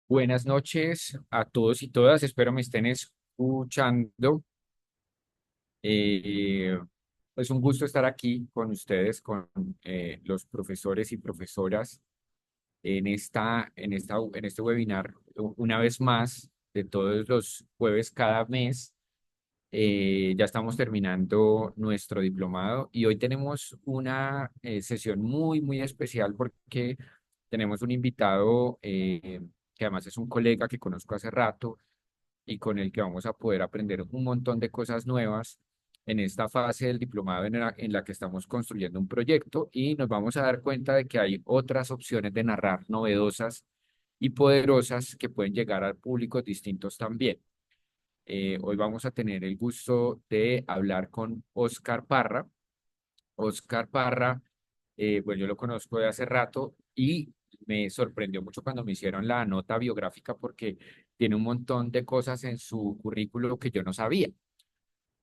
Buenas noches a todos y todas. Espero me estén escuchando. Eh, es un gusto estar aquí con ustedes, con los profesores y profesoras en este webinar. Una vez más, de todos los jueves cada mes. Ya estamos terminando nuestro diplomado y hoy tenemos una sesión muy especial porque tenemos un invitado que además es un colega que conozco hace rato y con el que vamos a poder aprender un montón de cosas nuevas en esta fase del diplomado en la que estamos construyendo un proyecto y nos vamos a dar cuenta de que hay otras opciones de narrar novedosas y poderosas que pueden llegar a públicos distintos también. Hoy vamos a tener el gusto de hablar con Oscar Parra. Oscar Parra, bueno, yo lo conozco de hace rato y me sorprendió mucho cuando me hicieron la nota biográfica porque tiene un montón de cosas en su currículo que yo no sabía.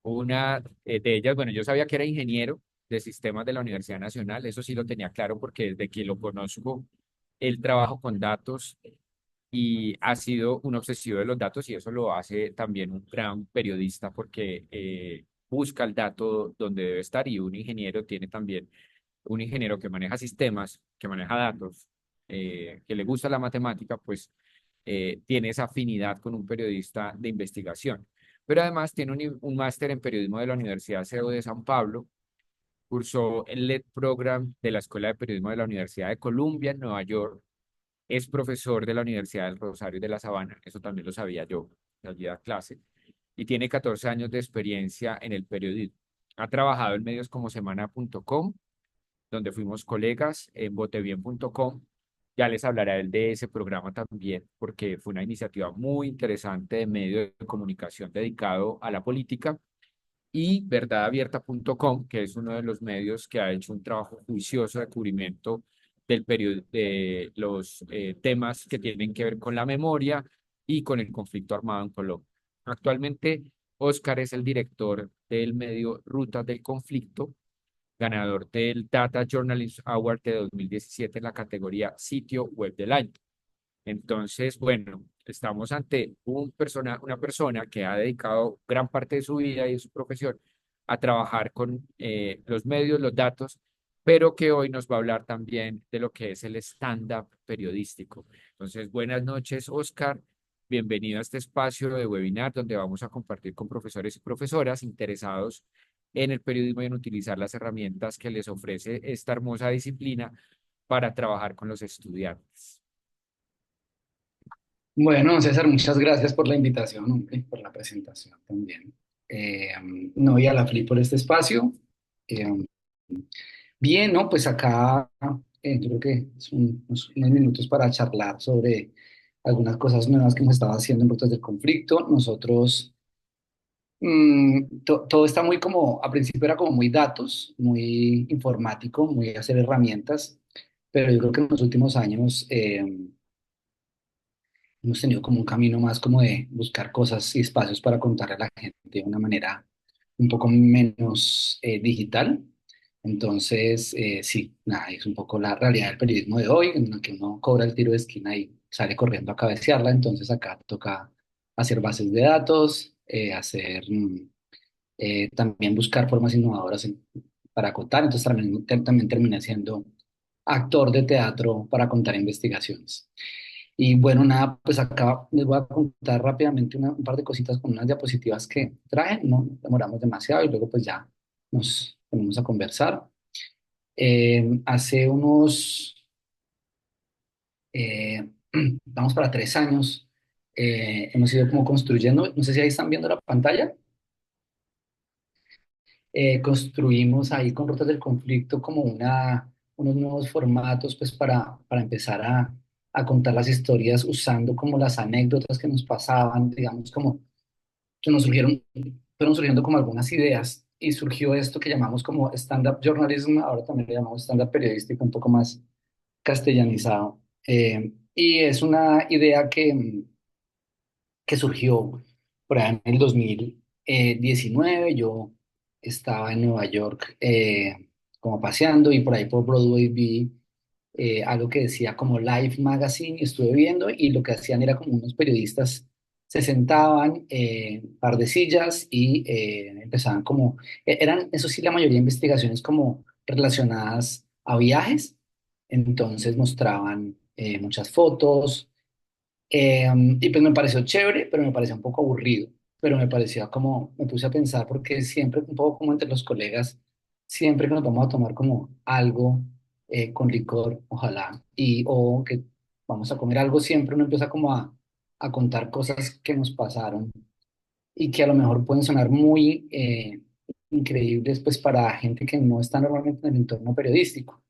Una de ellas, bueno, yo sabía que era ingeniero de sistemas de la Universidad Nacional, eso sí lo tenía claro porque desde que lo conozco, él trabaja con datos y ha sido un obsesivo de los datos y eso lo hace también un gran periodista porque busca el dato donde debe estar y un ingeniero tiene también un ingeniero que maneja sistemas, que maneja datos, que le gusta la matemática, pues tiene esa afinidad con un periodista de investigación. Pero además tiene un máster en periodismo de la Universidad CEO de San Pablo, cursó el LED Program de la Escuela de Periodismo de la Universidad de Columbia en Nueva York, es profesor de la Universidad del Rosario y de la Sabana, eso también lo sabía yo, allí da clase, y tiene 14 años de experiencia en el periodismo. Ha trabajado en medios como semana.com, donde fuimos colegas, en botebien.com. Ya les hablará él de ese programa también, porque fue una iniciativa muy interesante de medio de comunicación dedicado a la política. Y verdadabierta.com, que es uno de los medios que ha hecho un trabajo juicioso de cubrimiento de los temas que tienen que ver con la memoria y con el conflicto armado en Colombia. Actualmente, Oscar es el director del medio Rutas del Conflicto, ganador del Data Journalism Award de 2017 en la categoría Sitio Web del Año. Entonces, bueno, estamos ante una persona que ha dedicado gran parte de su vida y de su profesión a trabajar con los medios, los datos, pero que hoy nos va a hablar también de lo que es el stand-up periodístico. Entonces, buenas noches, Oscar. Bienvenido a este espacio de webinar donde vamos a compartir con profesores y profesoras interesados en el periodismo y en utilizar las herramientas que les ofrece esta hermosa disciplina para trabajar con los estudiantes. Bueno, César, muchas gracias por la invitación, hombre, por la presentación también. Eh, no, y a la FLI por este espacio. Eh, Bien, ¿no? Pues acá yo creo que son unos minutos para charlar sobre algunas cosas nuevas que hemos estado haciendo en Rutas del Conflicto. Nosotros, todo está muy como, a principio era como muy datos, muy informático, muy hacer herramientas, pero yo creo que en los últimos años hemos tenido como un camino más como de buscar cosas y espacios para contarle a la gente de una manera un poco menos digital. Entonces, sí, nada, es un poco la realidad del periodismo de hoy, en la que uno cobra el tiro de esquina y sale corriendo a cabecearla. Entonces, acá toca hacer bases de datos, también buscar formas innovadoras para contar. Entonces, también terminé siendo actor de teatro para contar investigaciones. Y bueno, nada, pues acá les voy a contar rápidamente un par de cositas con unas diapositivas que traje, no demoramos demasiado y luego pues ya nos ponemos a conversar. Hace unos, eh, vamos para 3 años, hemos ido como construyendo, no sé si ahí están viendo la pantalla, construimos ahí con Rutas del Conflicto como unos nuevos formatos pues para empezar a contar las historias usando como las anécdotas que nos pasaban, digamos como que nos fueron surgiendo como algunas ideas y surgió esto que llamamos como stand-up journalism, ahora también le llamamos stand-up periodístico un poco más castellanizado. Y es una idea que surgió por ahí en el 2019. Yo estaba en Nueva York como paseando y por ahí por Broadway vi algo que decía como Life Magazine, y estuve viendo, y lo que hacían era como unos periodistas se sentaban en un par de sillas y empezaban como, eran, eso sí, la mayoría de investigaciones como relacionadas a viajes, entonces mostraban muchas fotos, y pues me pareció chévere, pero me pareció un poco aburrido. Pero me parecía como, me puse a pensar, porque siempre, un poco como entre los colegas, siempre que nos vamos a tomar como algo con licor, ojalá, y o que vamos a comer algo, siempre uno empieza como a contar cosas que nos pasaron y que a lo mejor pueden sonar muy increíbles pues para gente que no está normalmente en el entorno periodístico.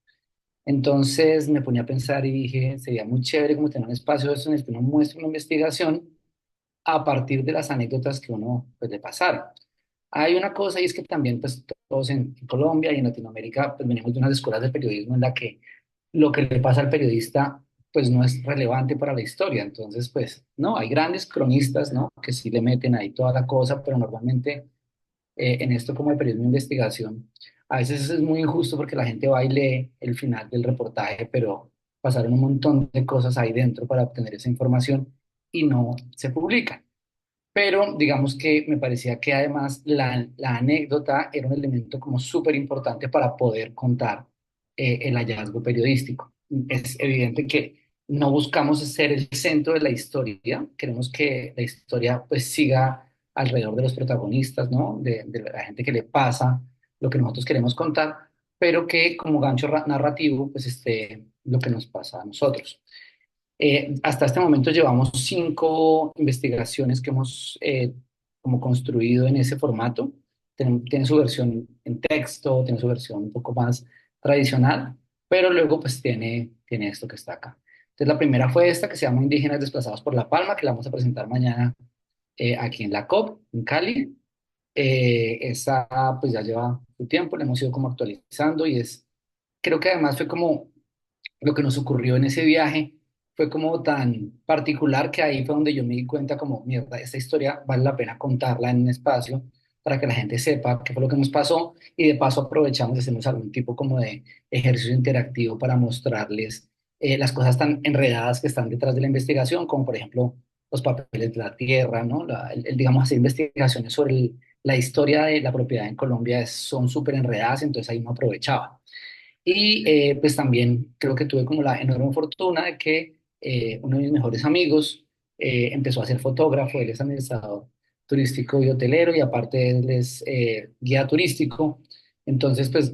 Entonces me ponía a pensar y dije, sería muy chévere como tener un espacio de eso en el que uno muestre una investigación a partir de las anécdotas que uno pues, le pasaron. Hay una cosa y es que también pues todos en Colombia y en Latinoamérica pues venimos de unas escuelas de periodismo en la que lo que le pasa al periodista pues no es relevante para la historia. Entonces pues no, hay grandes cronistas, ¿no? Que sí le meten ahí toda la cosa, pero normalmente en esto como el periodismo de investigación, a veces es muy injusto porque la gente va y lee el final del reportaje, pero pasaron un montón de cosas ahí dentro para obtener esa información y no se publican. Pero digamos que me parecía que además la anécdota era un elemento como súper importante para poder contar el hallazgo periodístico. Es evidente que no buscamos ser el centro de la historia, queremos que la historia pues siga alrededor de los protagonistas, ¿no? De la gente que le pasa lo que nosotros queremos contar, pero que como gancho narrativo pues esté lo que nos pasa a nosotros. Hasta este momento llevamos 5 investigaciones que hemos como construido en ese formato. Tiene su versión en texto, tiene su versión un poco más tradicional, pero luego pues tiene esto que está acá. Entonces la primera fue esta que se llama Indígenas Desplazados por la Palma, que la vamos a presentar mañana aquí en la COP, en Cali. Esa pues ya lleva su tiempo, la hemos ido como actualizando y creo que además fue como lo que nos ocurrió en ese viaje fue como tan particular que ahí fue donde yo me di cuenta como, mierda, esta historia vale la pena contarla en un espacio para que la gente sepa qué fue lo que nos pasó y de paso aprovechamos y hacemos algún tipo como de ejercicio interactivo para mostrarles las cosas tan enredadas que están detrás de la investigación, como por ejemplo los papeles de la tierra, ¿no? Digamos, hacer investigaciones sobre la historia de la propiedad en Colombia son súper enredadas, entonces ahí no aprovechaba. Y pues también creo que tuve como la enorme fortuna de que uno de mis mejores amigos empezó a ser fotógrafo, él es administrador turístico y hotelero y aparte él es guía turístico. Entonces pues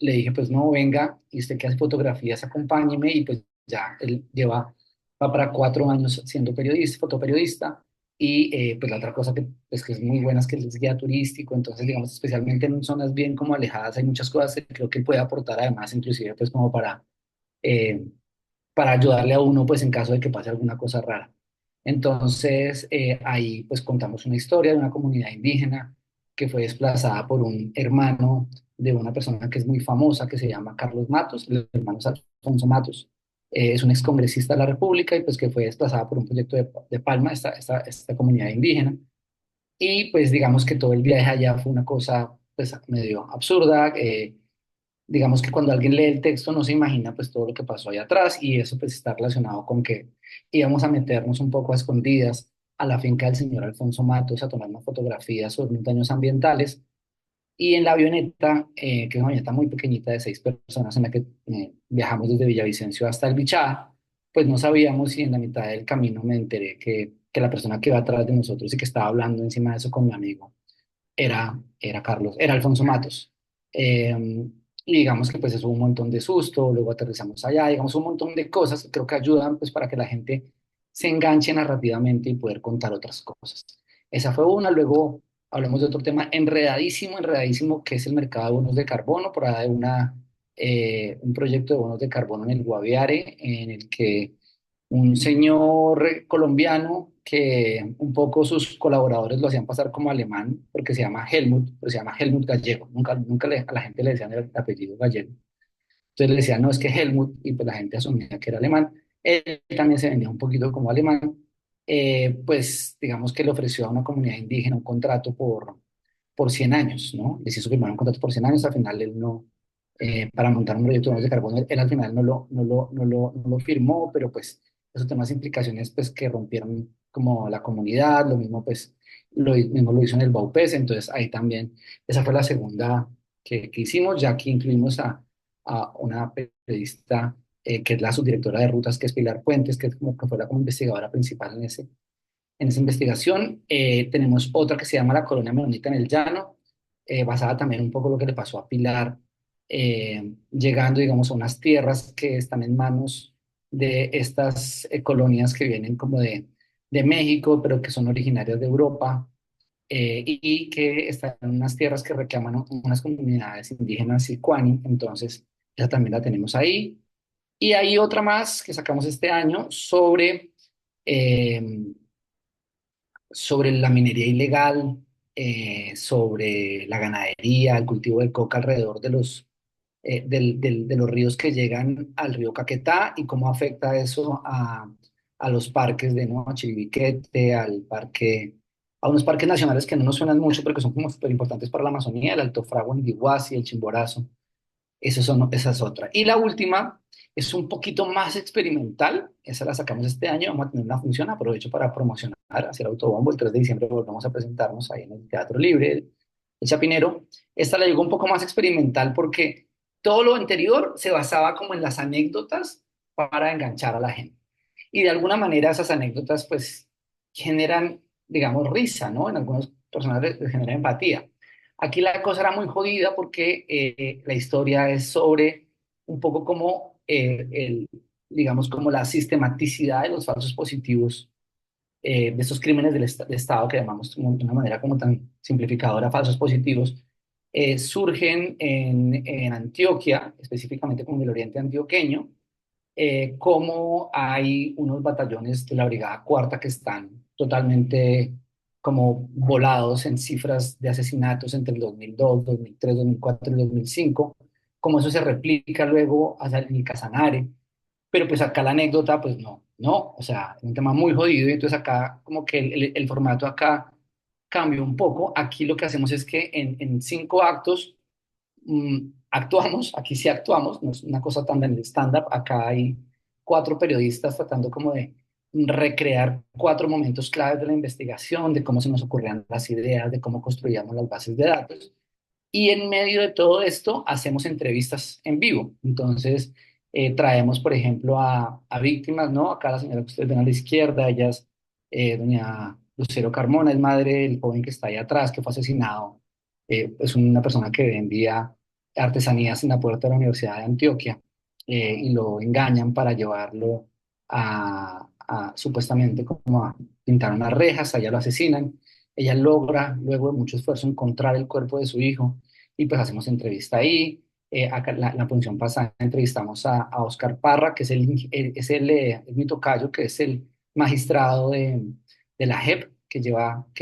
le dije pues no, venga, y usted que hace fotografías, acompáñeme y pues ya él va para 4 años siendo periodista, fotoperiodista. Y pues la otra cosa que es muy buena es que él es guía turístico, entonces digamos especialmente en zonas bien como alejadas hay muchas cosas que creo que él puede aportar además, inclusive pues como eh, para ayudarle a uno pues en caso de que pase alguna cosa rara. Entonces ahí pues contamos una historia de una comunidad indígena que fue desplazada por un hermano de una persona que es muy famosa que se llama Carlos Matos, el hermano es Alfonso Matos. Es un excongresista de la República y pues que fue desplazada por un proyecto de Palma, esta comunidad indígena. Y pues digamos que todo el viaje allá fue una cosa pues medio absurda. Digamos que cuando alguien lee el texto no se imagina pues todo lo que pasó allá atrás y eso pues está relacionado con que íbamos a meternos un poco a escondidas a la finca del señor Alfonso Matos a tomar unas fotografías sobre unos daños ambientales y en la avioneta, que es una avioneta muy pequeñita de 6 personas en la que viajamos desde Villavicencio hasta el Bichada, pues no sabíamos y en la mitad del camino me enteré que la persona que iba atrás de nosotros y que estaba hablando encima de eso con mi amigo era Carlos, era Alfonso Matos. Y digamos que pues eso hubo un montón de susto, luego aterrizamos allá, digamos un montón de cosas que creo que ayudan pues para que la gente se enganche narrativamente y poder contar otras cosas. Esa fue una, luego hablamos de otro tema enredadísimo, enredadísimo, que es el mercado de bonos de carbono, por ahí de un proyecto de bonos de carbono en el Guaviare, en el que un señor colombiano que un poco sus colaboradores lo hacían pasar como alemán, porque se llama Helmut, pero se llama Helmut Gallego. Nunca a la gente le decían el apellido Gallego. Entonces le decían, no, es que Helmut, y pues la gente asumía que era alemán. Él también se vendía un poquito como alemán. Pues digamos que le ofreció a una comunidad indígena un contrato por 100 años, ¿no? Les hizo firmar un contrato por 100 años, al final él para montar un proyecto de bonos de carbono. Él al final no lo firmó, pero pues eso tiene unas implicaciones pues que rompieron como la comunidad, lo mismo pues mismo lo hizo en el Baupés, entonces ahí también, esa fue la segunda que hicimos, ya que incluimos a una periodista que es la subdirectora de rutas, que es Pilar Puentes, que es como que fue la como investigadora principal en esa investigación. Tenemos otra que se llama La Colonia Menonita en el Llano, basada también un poco en lo que le pasó a Pilar, llegando, digamos, a unas tierras que están en manos de estas colonias que vienen como de México, pero que son originarias de Europa, y que están en unas tierras que reclaman unas comunidades indígenas Sicuani, entonces esa también la tenemos ahí. Y hay otra más que sacamos este año eh, sobre la minería ilegal, sobre la ganadería, el cultivo del coca alrededor de de los ríos que llegan al río Caquetá y cómo afecta eso a los parques de Nueva Chiribiquete, a unos parques nacionales que no nos suenan mucho, pero que son como súper importantes para la Amazonía, el Alto Fragua, Indiguasi, el Chimborazo. Esa es otra. Y la última es un poquito más experimental. Esa la sacamos este año. Vamos a tener una función. Aprovecho para promocionar, hacer autobombo. El 3 de diciembre volvemos a presentarnos ahí en el Teatro Libre, el Chapinero. Esta la digo un poco más experimental porque todo lo anterior se basaba como en las anécdotas para enganchar a la gente. Y de alguna manera esas anécdotas pues generan, digamos, risa, ¿no? En algunas personas les genera empatía. Aquí la cosa era muy jodida porque la historia es sobre un poco como digamos, como la sistematicidad de los falsos positivos, de estos crímenes de Estado que llamamos de una manera como tan simplificadora falsos positivos, surgen en Antioquia, específicamente como en el oriente antioqueño, como hay unos batallones de la Brigada Cuarta que están totalmente como volados en cifras de asesinatos entre el 2002, 2003, 2004 y 2005, como eso se replica luego hacia el Casanare, pero pues acá la anécdota, pues no, o sea, es un tema muy jodido y entonces acá como que el formato acá cambió un poco. Aquí lo que hacemos es que en 5 actos actuamos, aquí sí actuamos, no es una cosa tan del stand-up, acá hay 4 periodistas tratando como de recrear 4 momentos claves de la investigación, de cómo se nos ocurrían las ideas, de cómo construíamos las bases de datos. Y en medio de todo esto hacemos entrevistas en vivo. Entonces, traemos, por ejemplo, a víctimas, ¿no? Acá la señora que ustedes ven a la izquierda, ella es doña Lucero Carmona, es madre del joven que está ahí atrás, que fue asesinado. Es una persona que vendía artesanías en la puerta de la Universidad de Antioquia, y lo engañan para llevarlo supuestamente como a pintar unas rejas, allá lo asesinan. Ella logra, luego de mucho esfuerzo, encontrar el cuerpo de su hijo y pues hacemos entrevista ahí. Acá, la función pasada entrevistamos a Oscar Parra, que es mi tocayo, que es el magistrado de la JEP, que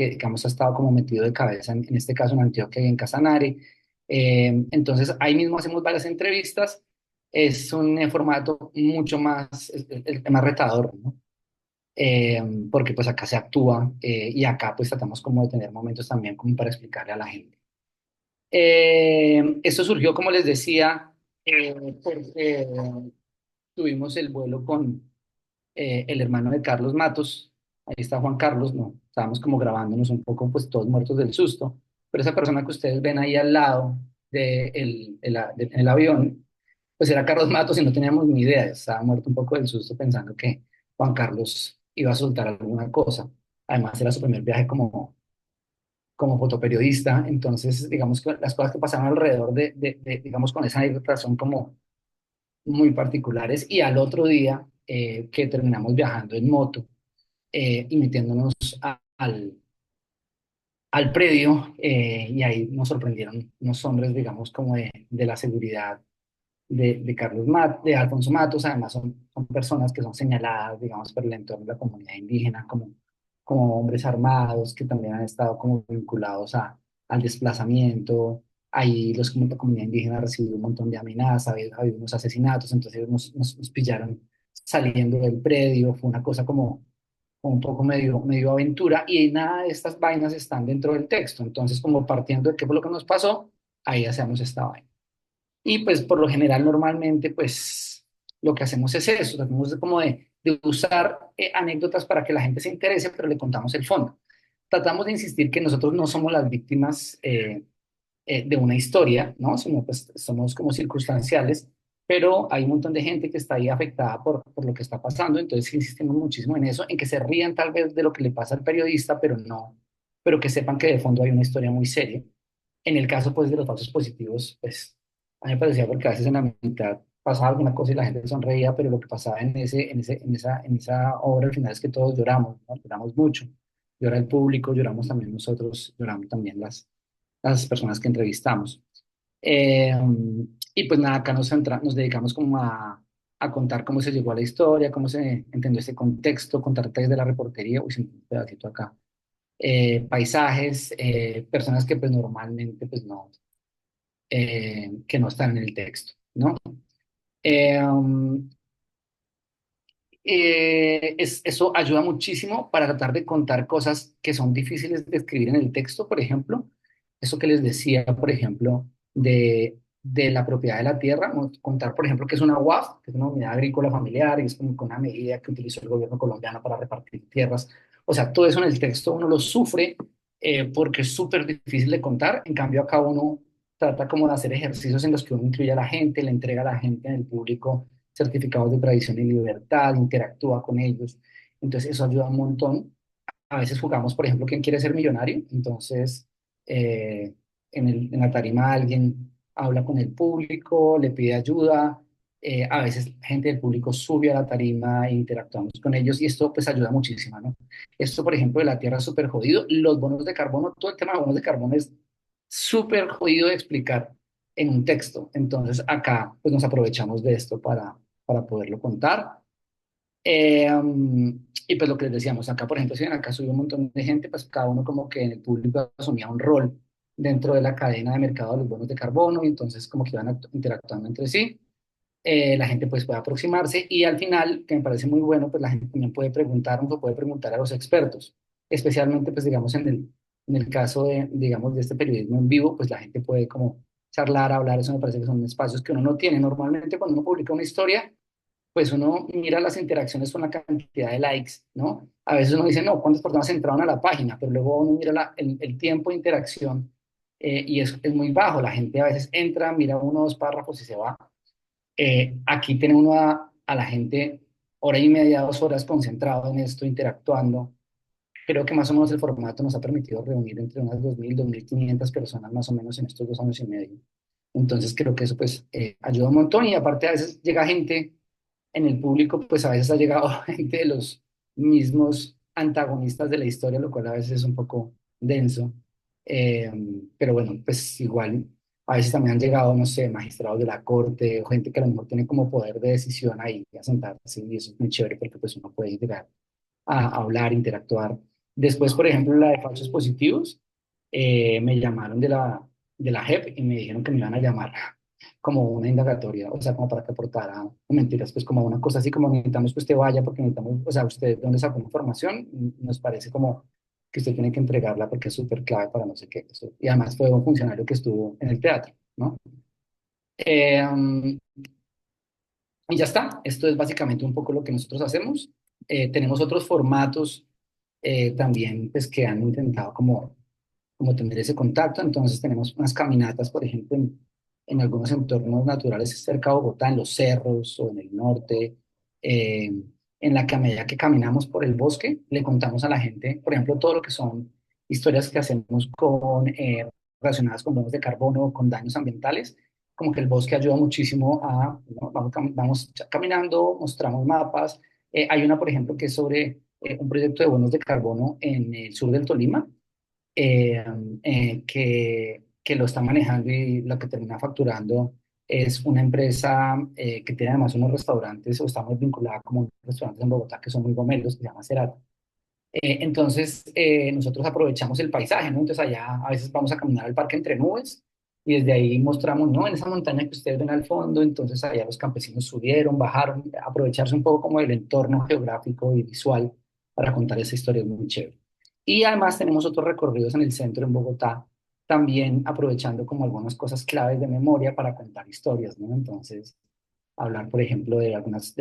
digamos ha estado como metido de cabeza en este caso en Antioquia y en Casanare. Entonces ahí mismo hacemos varias entrevistas. Es un formato mucho más, más retador, ¿no? eh, Porque pues acá se actúa, y acá pues tratamos como de tener momentos también como para explicarle a la gente. Esto surgió, como les decía, porque tuvimos el vuelo con el hermano de Carlos Matos. Ahí está Juan Carlos, ¿no? Estábamos como grabándonos un poco, pues todos muertos del susto, pero esa persona que ustedes ven ahí al lado en el avión, pues era Carlos Matos y no teníamos ni idea, estaba muerto un poco del susto pensando que Juan Carlos iba a soltar alguna cosa. Además era su primer viaje como fotoperiodista, entonces digamos que las cosas que pasaron alrededor digamos, con esa anécdota son como muy particulares. Y al otro día que terminamos viajando en moto, y metiéndonos al predio, y ahí nos sorprendieron unos hombres, digamos, como de la seguridad de Alfonso Matos. Además son personas que son señaladas, digamos, por el entorno de la comunidad indígena como hombres armados que también han estado como vinculados al desplazamiento. Ahí la comunidad indígena recibió un montón de amenazas, ha habido unos asesinatos, entonces nos pillaron saliendo del predio. Fue una cosa como un poco medio aventura, y nada de estas vainas están dentro del texto. Entonces, como partiendo de qué fue lo que nos pasó, ahí hacemos esta vaina. Y pues por lo general normalmente pues lo que hacemos es eso, tratamos de como de usar anécdotas para que la gente se interese, pero le contamos el fondo. Tratamos de insistir que nosotros no somos las víctimas de una historia, ¿no? Sino pues somos como circunstanciales, pero hay un montón de gente que está ahí afectada por lo que está pasando, entonces insistimos muchísimo en eso, en que se rían tal vez de lo que le pasa al periodista, pero no, pero que sepan que de fondo hay una historia muy seria. En el caso pues de los falsos positivos, pues a mí me parecía porque a veces en la mitad pasaba alguna cosa y la gente sonreía, pero lo que pasaba en esa obra al final es que todos lloramos, ¿no? Lloramos mucho. Llora el público, lloramos también nosotros, lloramos también las personas que entrevistamos. Eh, y pues nada, acá nos dedicamos como a contar cómo se llegó a la historia, cómo se entendió ese contexto, contar detalles de la reportería, uy, se me fue un pedacito acá, paisajes, personas que pues normalmente pues no, que no están en el texto, ¿no? Eh, um, eso ayuda muchísimo para tratar de contar cosas que son difíciles de escribir en el texto, por ejemplo, eso que les decía, por ejemplo, de la propiedad de la tierra, contar, por ejemplo, que es una UAF, que es una unidad agrícola familiar, y es como que una medida que utilizó el gobierno colombiano para repartir tierras. O sea, todo eso en el texto uno lo sufre porque es súper difícil de contar, en cambio acá uno trata como de hacer ejercicios en los que uno incluye a la gente, le entrega a la gente en el público certificados de tradición y libertad, interactúa con ellos. Entonces eso ayuda un montón. A veces jugamos, por ejemplo, ¿quién quiere ser millonario? Entonces, eh, en la tarima alguien habla con el público, le pide ayuda. A veces gente del público sube a la tarima e interactuamos con ellos y esto pues ayuda muchísimo, ¿no? Esto, por ejemplo, de la tierra es súper jodido. Los bonos de carbono, todo el tema de bonos de carbono es súper jodido de explicar en un texto. Entonces acá pues nos aprovechamos de esto para poderlo contar. Y pues lo que les decíamos, acá por ejemplo, si ven acá subió un montón de gente, pues cada uno como que en el público asumía un rol dentro de la cadena de mercado de los bonos de carbono y entonces como que iban interactuando entre sí. La gente pues puede aproximarse y al final, que me parece muy bueno, pues la gente también puede preguntarnos o puede preguntar a los expertos, especialmente pues digamos en el caso de, digamos, de este periodismo en vivo, pues la gente puede como charlar, hablar, eso me parece que son espacios que uno no tiene. Normalmente cuando uno publica una historia, pues uno mira las interacciones con la cantidad de likes, ¿no? A veces uno dice, no, ¿cuántas personas entraron a la página? Pero luego uno mira el tiempo de interacción y es muy bajo. La gente a veces entra, mira uno o dos párrafos y se va. Aquí tenemos a la gente hora y media, 2 horas concentrado en esto, interactuando. Creo que más o menos el formato nos ha permitido reunir entre unas 2.000, 2.500 personas más o menos en estos 2 años y medio. Entonces creo que eso pues ayuda un montón y aparte a veces llega gente en el público, pues a veces ha llegado gente de los mismos antagonistas de la historia, lo cual a veces es un poco denso. Eh, pero bueno, pues igual a veces también han llegado, no sé, magistrados de la corte o gente que a lo mejor tiene como poder de decisión ahí a sentarse y eso es muy chévere porque pues uno puede llegar a hablar, interactuar. Después, por ejemplo, la de falsos positivos, me llamaron de la JEP y me dijeron que me iban a llamar como una indagatoria, o sea, como para que aportara, no mentiras, pues como una cosa así como necesitamos que usted vaya porque necesitamos, o sea, usted de dónde sacó la información, nos parece como que usted tiene que entregarla porque es súper clave para no sé qué. Eso. Y además fue un funcionario que estuvo en el teatro, ¿no? Eh, y ya está, esto es básicamente un poco lo que nosotros hacemos. Tenemos otros formatos también pues, que han intentado como tener ese contacto. Entonces tenemos unas caminatas, por ejemplo, en algunos entornos naturales cerca de Bogotá, en los cerros o en el norte, eh, en la que a medida que caminamos por el bosque, le contamos a la gente, por ejemplo, todo lo que son historias que hacemos relacionadas con bonos de carbono, con daños ambientales, como que el bosque ayuda muchísimo a, ¿no? Vamos caminando, mostramos mapas. Hay una, por ejemplo, que es sobre un proyecto de bonos de carbono en el sur del Tolima, eh, que lo está manejando y lo que termina facturando es una empresa que tiene además unos restaurantes o está muy vinculada como unos restaurantes en Bogotá que son muy gomelos, que se llama Cerata. Entonces, nosotros aprovechamos el paisaje, ¿no? Entonces, allá a veces vamos a caminar al parque entre nubes y desde ahí mostramos, ¿no? En esa montaña que ustedes ven al fondo, entonces allá los campesinos subieron, bajaron, aprovecharse un poco como del entorno geográfico y visual para contar esa historia es muy chévere. Y además tenemos otros recorridos en el centro, en Bogotá, también aprovechando como algunas cosas claves de memoria para contar historias, ¿no? Entonces, hablar, por ejemplo, de algunos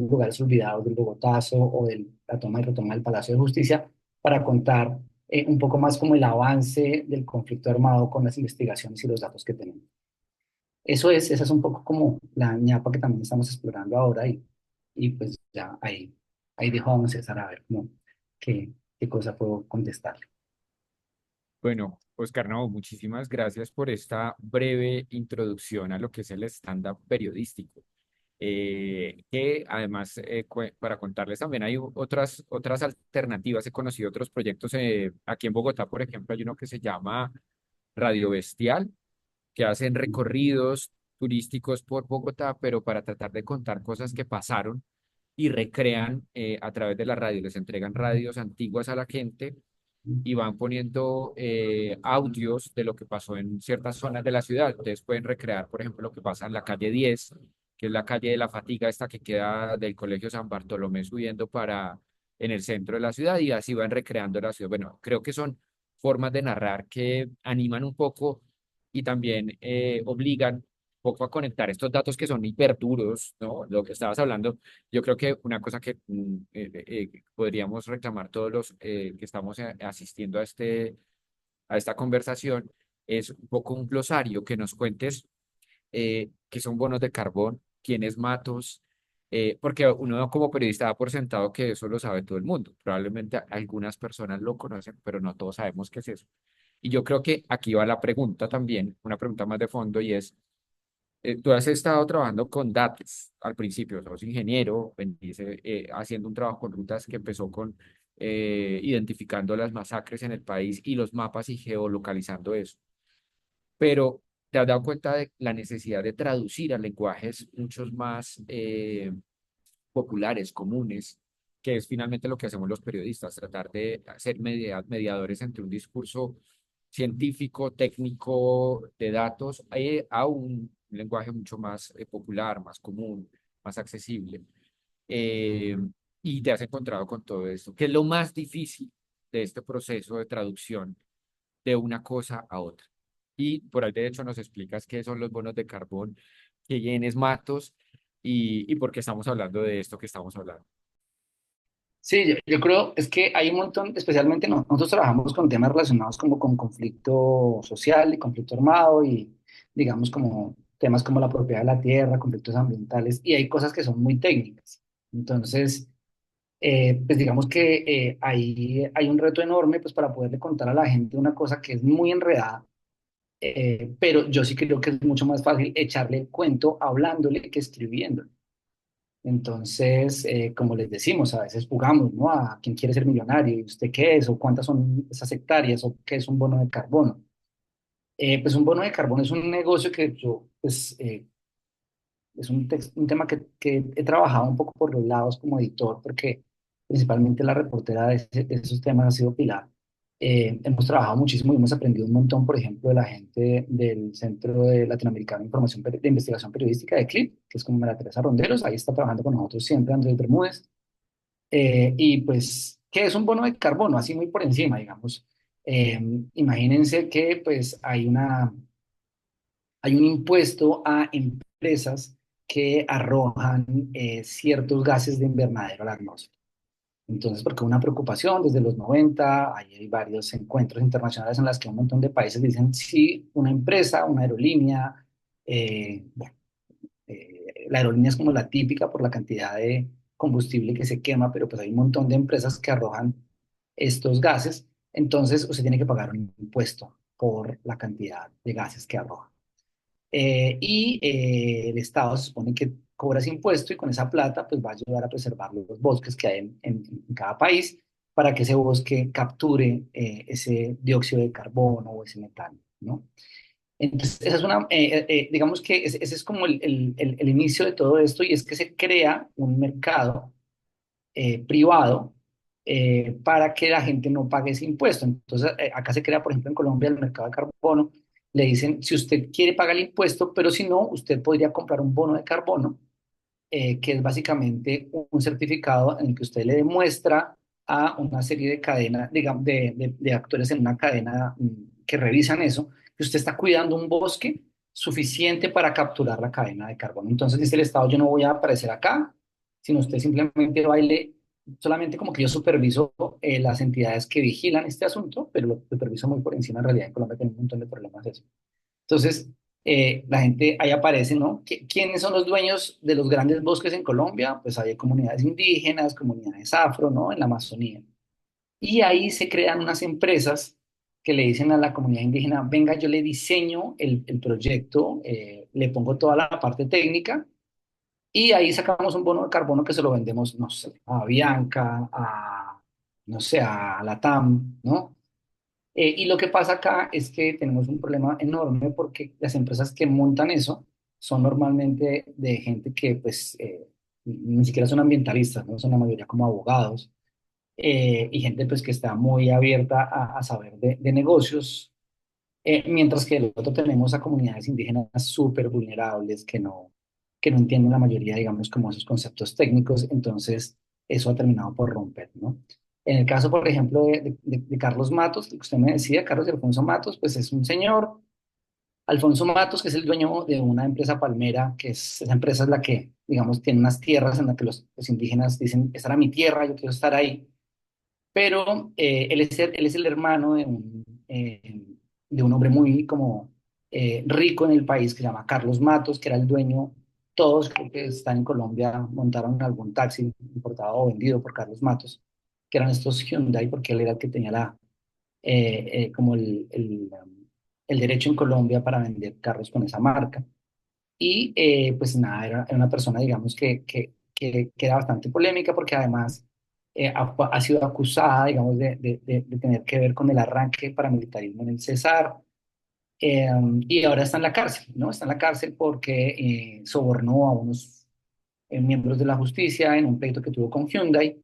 lugares olvidados del Bogotazo o de la toma y retoma del Palacio de Justicia para contar un poco más como el avance del conflicto armado con las investigaciones y los datos que tenemos. Esa es un poco como la ñapa que también estamos explorando ahora y pues ya ahí dejo a don César a ver cómo, qué cosa puedo contestarle. Bueno, Oscar, no, muchísimas gracias por esta breve introducción a lo que es el stand-up periodístico. Que además, para contarles también hay otras alternativas. He conocido otros proyectos aquí en Bogotá, por ejemplo, hay uno que se llama Radio Bestial, que hacen recorridos turísticos por Bogotá, pero para tratar de contar cosas que pasaron y recrean a través de la radio. Les entregan radios antiguas a la gente y van poniendo audios de lo que pasó en ciertas zonas de la ciudad. Ustedes pueden recrear, por ejemplo, lo que pasa en la calle 10, que es la calle de la Fatiga, esta que queda del Colegio San Bartolomé subiendo para en el centro de la ciudad y así van recreando la ciudad. Bueno, creo que son formas de narrar que animan un poco y también obligan un poco a conectar estos datos que son hiperduros, ¿no? Lo que estabas hablando, yo creo que una cosa que podríamos reclamar todos los que estamos asistiendo a esta conversación es un poco un glosario que nos cuentes qué son bonos de carbón, quién es Matos, porque uno como periodista da por sentado que eso lo sabe todo el mundo. Probablemente algunas personas lo conocen, pero no todos sabemos qué es eso. Y yo creo que aquí va la pregunta también, una pregunta más de fondo, y es, tú has estado trabajando con datos al principio, sos ingeniero, venís haciendo un trabajo con rutas que empezó con identificando las masacres en el país y los mapas y geolocalizando eso. Pero te has dado cuenta de la necesidad de traducir a lenguajes muchos más populares, comunes, que es finalmente lo que hacemos los periodistas, tratar de ser mediadores entre un discurso científico, técnico, de datos, a un lenguaje mucho más popular, más común, más accesible. Eh, y te has encontrado con todo esto. ¿Qué es lo más difícil de este proceso de traducción de una cosa a otra? Y por ahí, de hecho, nos explicas qué son los bonos de carbón, quién es Matos y por qué estamos hablando de esto que estamos hablando. Sí, yo creo, es que hay un montón, especialmente nosotros trabajamos con temas relacionados como con conflicto social y conflicto armado y digamos como temas como la propiedad de la tierra, conflictos ambientales y hay cosas que son muy técnicas. Entonces, pues digamos que ahí hay un reto enorme pues para poderle contar a la gente una cosa que es muy enredada, pero yo sí creo que es mucho más fácil echarle el cuento hablándole que escribiéndole. Entonces, como les decimos, a veces jugamos, ¿no? A quién quiere ser millonario, y usted qué es, o cuántas son esas hectáreas, o qué es un bono de carbono. Pues un bono de carbono es un negocio que yo, pues, es un tema que he trabajado un poco por los lados como editor, porque principalmente la reportera de esos temas ha sido Pilar. Hemos trabajado muchísimo y hemos aprendido un montón, por ejemplo, de la gente del Centro de Latinoamericano de de Investigación Periodística de CLIP, que es como María Teresa Ronderos, ahí está trabajando con nosotros siempre Andrés Bermúdez. Y pues, ¿qué es un bono de carbono? Así muy por encima, digamos. Eh, Imagínense que pues hay un impuesto a empresas que arrojan ciertos gases de invernadero a la atmósfera. Entonces, porque una preocupación desde los 90, ahí hay varios encuentros internacionales en los que un montón de países dicen, si una empresa, una aerolínea, bueno, la aerolínea es como la típica por la cantidad de combustible que se quema, pero pues hay un montón de empresas que arrojan estos gases, entonces usted tiene que pagar un impuesto por la cantidad de gases que arroja. El Estado se supone que cobra ese impuesto y con esa plata pues va a ayudar a preservar los bosques que hay en cada país para que ese bosque capture ese dióxido de carbono o ese metano, ¿no? Entonces, esa es digamos que ese es como el inicio de todo esto y es que se crea un mercado privado para que la gente no pague ese impuesto. Entonces, acá se crea, por ejemplo, en Colombia el mercado de carbono. Le dicen, si usted quiere pagar el impuesto, pero si no, usted podría comprar un bono de carbono, que es básicamente un certificado en el que usted le demuestra a una serie de cadenas, digamos, de actores en una cadena que revisan eso, que usted está cuidando un bosque suficiente para capturar la cadena de carbono. Entonces dice el Estado, yo no voy a aparecer acá, sino usted simplemente baile, solamente como que yo superviso las entidades que vigilan este asunto, pero lo superviso muy por encima. En realidad en Colombia tiene un montón de problemas de eso. Entonces, la gente ahí aparece, ¿no? ¿Quiénes son los dueños de los grandes bosques en Colombia? Pues hay comunidades indígenas, comunidades afro, ¿no? En la Amazonía. Y ahí se crean unas empresas que le dicen a la comunidad indígena, venga, yo le diseño el proyecto, le pongo toda la parte técnica y ahí sacamos un bono de carbono que se lo vendemos, no sé, a Bianca, no sé, a Latam, ¿no? Y lo que pasa acá es que tenemos un problema enorme porque las empresas que montan eso son normalmente de gente que pues ni siquiera son ambientalistas, ¿no? Son la mayoría como abogados y gente pues que está muy abierta a saber de negocios, mientras que del otro tenemos a comunidades indígenas súper vulnerables que no entienden la mayoría, digamos, como esos conceptos técnicos, entonces eso ha terminado por romper, ¿no? En el caso, por ejemplo, de Carlos Matos, que usted me decía, Carlos Alfonso Matos, pues es un señor, Alfonso Matos, que es el dueño de una empresa palmera, que es, esa empresa es la que, digamos, tiene unas tierras en las que los indígenas dicen, esta era mi tierra, yo quiero estar ahí, pero él es el hermano de un hombre muy como rico en el país que se llama Carlos Matos, que era el dueño, todos creo que están en Colombia, montaron algún taxi importado o vendido por Carlos Matos, que eran estos Hyundai, porque él era el que tenía como el derecho en Colombia para vender carros con esa marca. Y pues nada, era una persona, digamos, que era bastante polémica porque además ha sido acusada, digamos, de tener que ver con el arranque paramilitarismo en el Cesar. eh, y ahora está en la cárcel, ¿no? Está en la cárcel porque sobornó a unos miembros de la justicia en un pleito que tuvo con Hyundai.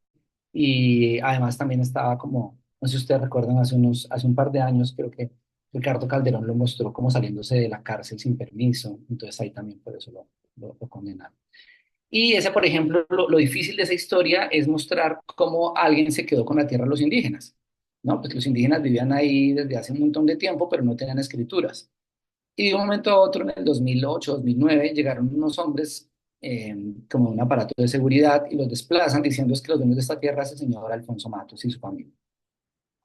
Y además también estaba como, no sé si ustedes recuerdan, hace un par de años, creo que Ricardo Calderón lo mostró como saliéndose de la cárcel sin permiso, entonces ahí también por eso lo condenaron. Y ese, por ejemplo, lo difícil de esa historia es mostrar cómo alguien se quedó con la tierra de los indígenas, ¿no? Pues los indígenas vivían ahí desde hace un montón de tiempo, pero no tenían escrituras. Y de un momento a otro, en el 2008, 2009, llegaron unos hombres como un aparato de seguridad y los desplazan diciendo es que los dueños de esta tierra es el señor Alfonso Matos y su familia.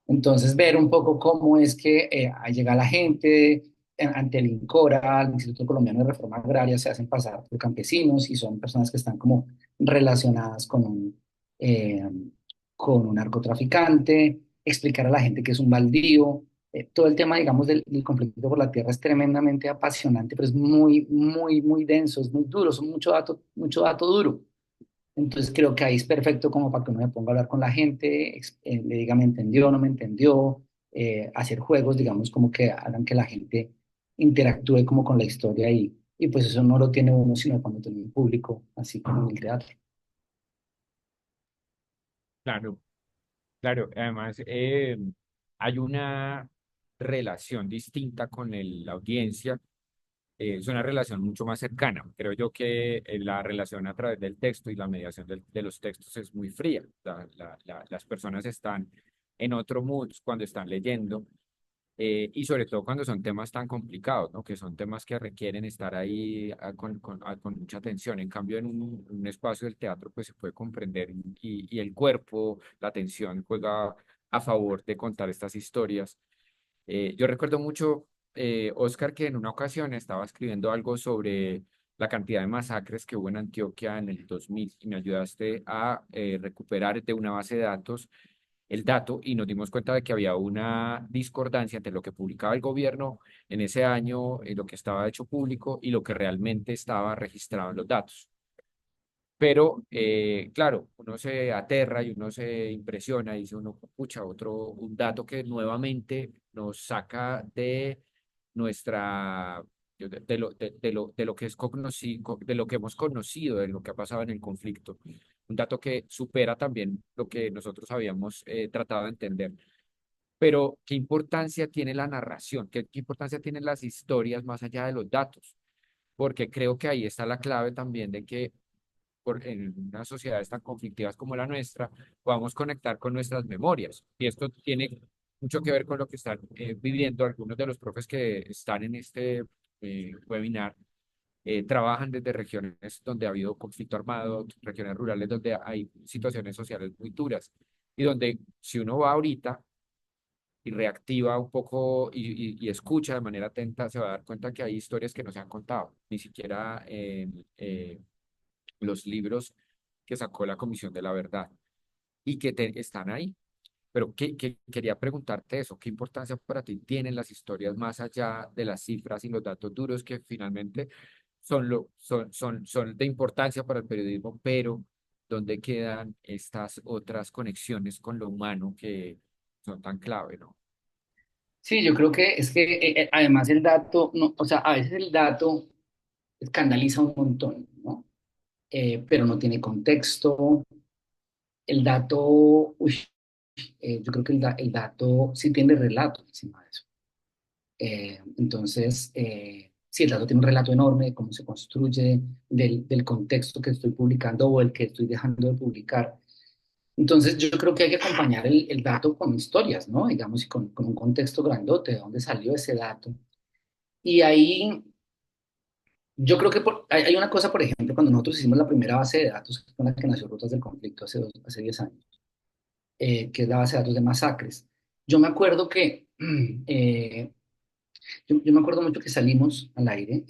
Entonces, ver un poco cómo es que llega la gente ante el INCORA, el Instituto Colombiano de Reforma Agraria, se hacen pasar por campesinos y son personas que están como relacionadas eh, con un narcotraficante, explicar a la gente que es un baldío. Todo el tema, digamos, del conflicto por la tierra es tremendamente apasionante, pero es muy, muy, muy denso, es muy duro, son mucho dato duro. Entonces creo que ahí es perfecto como para que uno me ponga a hablar con la gente, le diga me entendió, no me entendió, hacer juegos, digamos, como que hagan que la gente interactúe como con la historia y pues eso no lo tiene uno sino cuando tiene un público, así como en el teatro. Claro, claro. Además, hay una relación distinta con la audiencia. Es una relación mucho más cercana. Creo yo que la relación a través del texto y la mediación de los textos es muy fría. Las personas están en otro mood cuando están leyendo y sobre todo cuando son temas tan complicados, ¿no? Que son temas que requieren estar ahí con mucha atención. En cambio, en un espacio del teatro, pues se puede comprender y el cuerpo, la atención juega a favor de contar estas historias. Yo recuerdo mucho, Oscar, que en una ocasión estaba escribiendo algo sobre la cantidad de masacres que hubo en Antioquia en el 2000 y me ayudaste a recuperar de una base de datos el dato y nos dimos cuenta de que había una discordancia entre lo que publicaba el gobierno en ese año, lo que estaba hecho público y lo que realmente estaba registrado en los datos. Pero, claro, uno se aterra y uno se impresiona y dice uno, pucha, un dato que nuevamente nos saca de nuestra, de lo que es conocido, de lo que hemos conocido, de lo que ha pasado en el conflicto. Un dato que supera también lo que nosotros habíamos tratado de entender. Pero, ¿qué importancia tiene la narración? ¿Qué importancia tienen las historias más allá de los datos? Porque creo que ahí está la clave también de que en unas sociedades tan conflictivas como la nuestra, podamos conectar con nuestras memorias. Y esto tiene mucho que ver con lo que están viviendo algunos de los profes que están en este webinar. Trabajan desde regiones donde ha habido conflicto armado, regiones rurales donde hay situaciones sociales muy duras y donde si uno va ahorita y reactiva un poco y escucha de manera atenta, se va a dar cuenta que hay historias que no se han contado, ni siquiera en los libros que sacó la Comisión de la Verdad y que están ahí. Pero quería preguntarte eso, ¿qué importancia para ti tienen las historias más allá de las cifras y los datos duros que finalmente son de importancia para el periodismo, pero dónde quedan estas otras conexiones con lo humano que son tan clave, ¿no? Sí, yo creo que es que además el dato, no, o sea, a veces el dato escandaliza un montón, ¿no? Pero no tiene contexto. El dato, yo creo que el dato sí tiene relato encima de eso. Entonces, sí, el dato tiene un relato enorme de cómo se construye, del contexto que estoy publicando o el que estoy dejando de publicar. Entonces, yo creo que hay que acompañar el dato con historias, ¿no? Digamos, y con un contexto grandote, de dónde salió ese dato. Y ahí, yo creo que hay una cosa, por ejemplo, cuando nosotros hicimos la primera base de datos, con la que nació Rutas del Conflicto hace 10 años, que es la base de datos de masacres. Yo me acuerdo que eh, yo me acuerdo mucho que salimos al aire,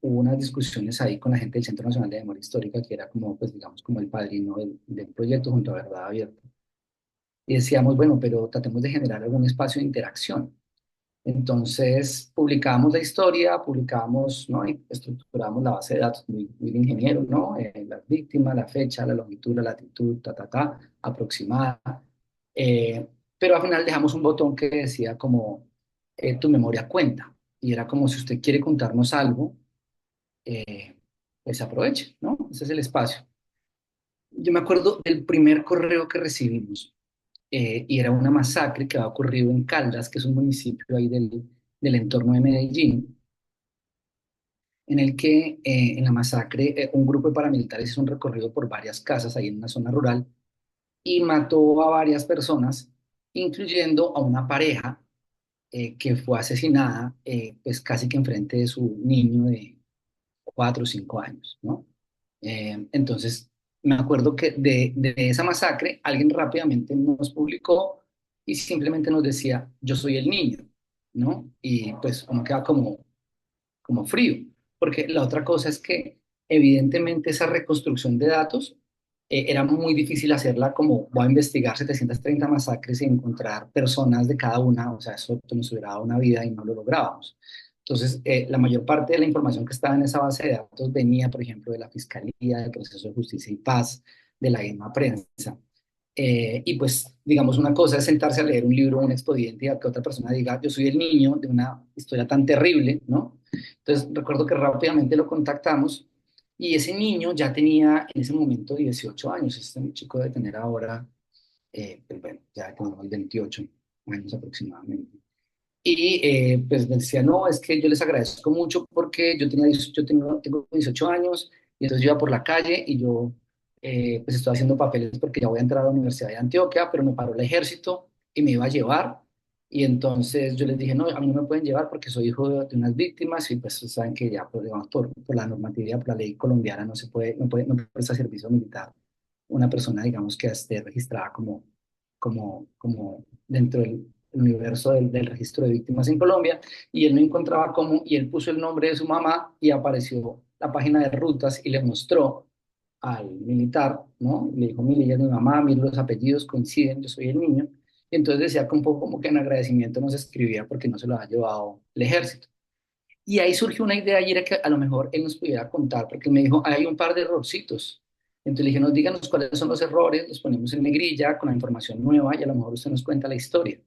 hubo unas discusiones ahí con la gente del Centro Nacional de Memoria Histórica, que era como, pues digamos, como el padrino del proyecto junto a Verdad Abierta. Y decíamos, bueno, pero tratemos de generar algún espacio de interacción. Entonces, publicábamos la historia, publicábamos, ¿no? Y estructurábamos la base de datos muy de ingeniero, ¿no? Las víctimas, la fecha, la longitud, la latitud, aproximada. Eh, pero al final dejamos un botón que decía como, tu memoria cuenta. Y era como si usted quiere contarnos algo, eh, pues aproveche, ¿no? Ese es el espacio. Yo me acuerdo del primer correo que recibimos y era una masacre que había ocurrido en Caldas, que es un municipio ahí del entorno de Medellín, en el que en la masacre un grupo de paramilitares hizo un recorrido por varias casas ahí en una zona rural y mató a varias personas, incluyendo a una pareja que fue asesinada pues casi que enfrente de su niño de 4 o 5 años, ¿no? Entonces, me acuerdo que de esa masacre alguien rápidamente nos publicó y simplemente nos decía, yo soy el niño, ¿no? Y pues uno queda como frío, porque la otra cosa es que evidentemente esa reconstrucción de datos era muy difícil hacerla como voy a investigar 730 masacres y encontrar personas de cada una, o sea, eso nos hubiera dado una vida y no lo lográbamos. Entonces, la mayor parte de la información que estaba en esa base de datos venía, por ejemplo, de la Fiscalía, del Proceso de Justicia y Paz, de la misma prensa. Y pues, digamos, una cosa es sentarse a leer un libro, un expediente, y a que otra persona diga, yo soy el niño de una historia tan terrible, ¿no? Entonces, recuerdo que rápidamente lo contactamos y ese niño ya tenía en ese momento 18 años. Este chico debe tener ahora, pues bueno, ya como 28 años aproximadamente. Y pues decía, no, es que yo les agradezco mucho porque tengo 18 años y entonces yo iba por la calle y yo pues estoy haciendo papeles porque ya voy a entrar a la Universidad de Antioquia, pero me paró el ejército y me iba a llevar. Y entonces yo les dije, no, a mí no me pueden llevar porque soy hijo de unas víctimas y pues saben que ya, pues, digamos, por la normatividad, por la ley colombiana, no presta servicio militar una persona, digamos, que esté registrada como dentro del universo del registro de víctimas en Colombia, y él no encontraba cómo, y él puso el nombre de su mamá y apareció la página de rutas y le mostró al militar, ¿no? Le dijo, mire, ella es mi mamá, mire los apellidos coinciden, yo soy el niño. Y entonces decía que un poco como que en agradecimiento nos escribía porque no se lo había llevado el ejército. Y ahí surgió una idea y era que a lo mejor él nos pudiera contar, porque él me dijo, hay un par de errorcitos. Entonces le dije, nos díganos cuáles son los errores, los ponemos en negrilla con la información nueva y a lo mejor usted nos cuenta la historia.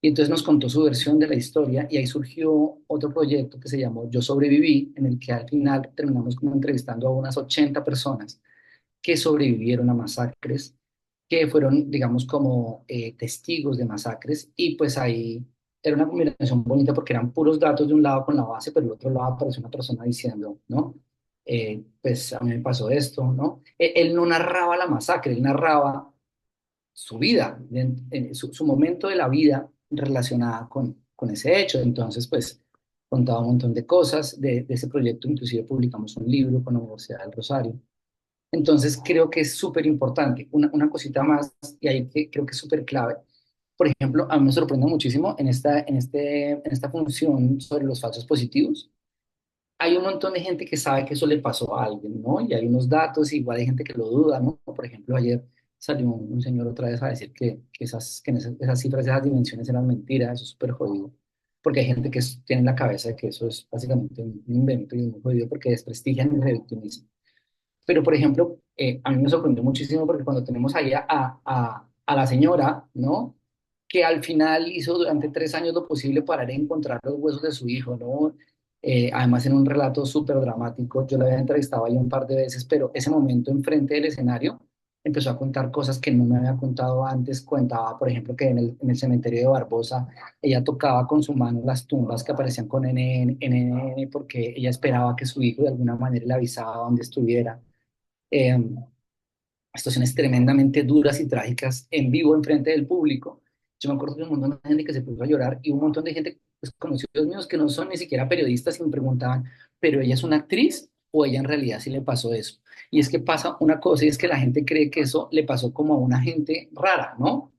Y entonces nos contó su versión de la historia y ahí surgió otro proyecto que se llamó Yo Sobreviví, en el que al final terminamos como entrevistando a unas 80 personas que sobrevivieron a masacres, que fueron, digamos, como testigos de masacres, y pues ahí era una combinación bonita porque eran puros datos de un lado con la base, pero del otro lado apareció una persona diciendo, ¿no? Pues a mí me pasó esto, ¿no? Él no narraba la masacre, él narraba su vida, su momento de la vida relacionada con ese hecho. Entonces, pues contaba un montón de cosas de ese proyecto, inclusive publicamos un libro con la Universidad del Rosario. Entonces, creo que es súper importante. Una cosita más, y ahí que creo que es súper clave. Por ejemplo, a mí me sorprende muchísimo en esta función sobre los falsos positivos. Hay un montón de gente que sabe que eso le pasó a alguien, ¿no? Y hay unos datos, igual hay gente que lo duda, ¿no? Por ejemplo, ayer salió un señor otra vez a decir que esas cifras, esas dimensiones eran mentiras, eso es súper jodido. Porque hay gente que tiene en la cabeza de que eso es básicamente un invento y es muy jodido porque desprestigian y revictimizan. Pero, por ejemplo, a mí me sorprendió muchísimo porque cuando tenemos ahí a la señora, ¿no? Que al final hizo durante 3 años lo posible para ir a encontrar los huesos de su hijo, ¿no? Además en un relato súper dramático, yo la había entrevistado ahí un par de veces, pero ese momento enfrente del escenario empezó a contar cosas que no me había contado antes. Contaba, por ejemplo, que en el cementerio de Barbosa ella tocaba con su mano las tumbas que aparecían con NN porque ella esperaba que su hijo de alguna manera le avisaba dónde estuviera. eh, Situaciones tremendamente duras y trágicas en vivo, en frente del público. Yo me acuerdo de un montón de gente que se puso a llorar y un montón de gente, pues, conocidos míos que no son ni siquiera periodistas y me preguntaban, ¿pero ella es una actriz o ella en realidad sí le pasó eso? Y es que pasa una cosa y es que la gente cree que eso le pasó como a una gente rara, ¿no?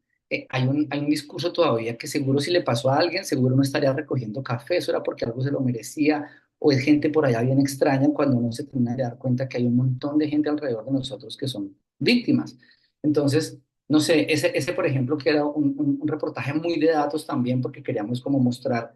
Hay un discurso todavía que seguro si le pasó a alguien, seguro no estaría recogiendo café, eso era porque algo se lo merecía, o es gente por allá bien extraña cuando uno se tiene que dar cuenta que hay un montón de gente alrededor de nosotros que son víctimas. Entonces, no sé, por ejemplo, que era un reportaje muy de datos también, porque queríamos como mostrar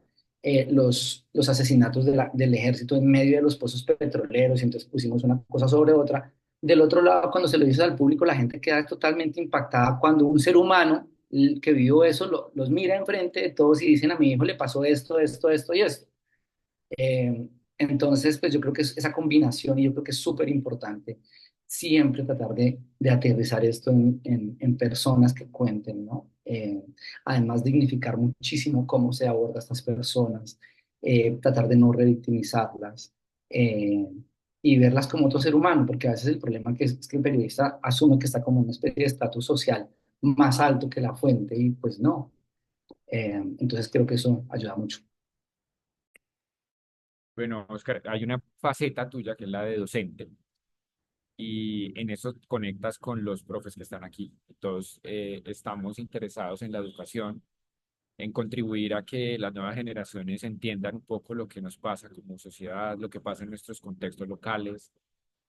los asesinatos del ejército en medio de los pozos petroleros, y entonces pusimos una cosa sobre otra. Del otro lado, cuando se lo dices al público, la gente queda totalmente impactada cuando un ser humano que vivió eso los mira enfrente de todos y dicen a mi hijo le pasó esto, esto, esto y esto. Entonces, pues yo creo que es esa combinación y yo creo que es súper importante siempre tratar de aterrizar esto en personas que cuenten, ¿no? Además, dignificar muchísimo cómo se aborda a estas personas, tratar de no revictimizarlas eh, y verlas como otro ser humano, porque a veces el problema es que el periodista asume que está como en una especie de estatus social más alto que la fuente y pues no. Entonces creo que eso ayuda mucho. Bueno, Oscar, hay una faceta tuya que es la de docente y en eso conectas con los profes que están aquí. Todos estamos interesados en la educación, en contribuir a que las nuevas generaciones entiendan un poco lo que nos pasa como sociedad, lo que pasa en nuestros contextos locales,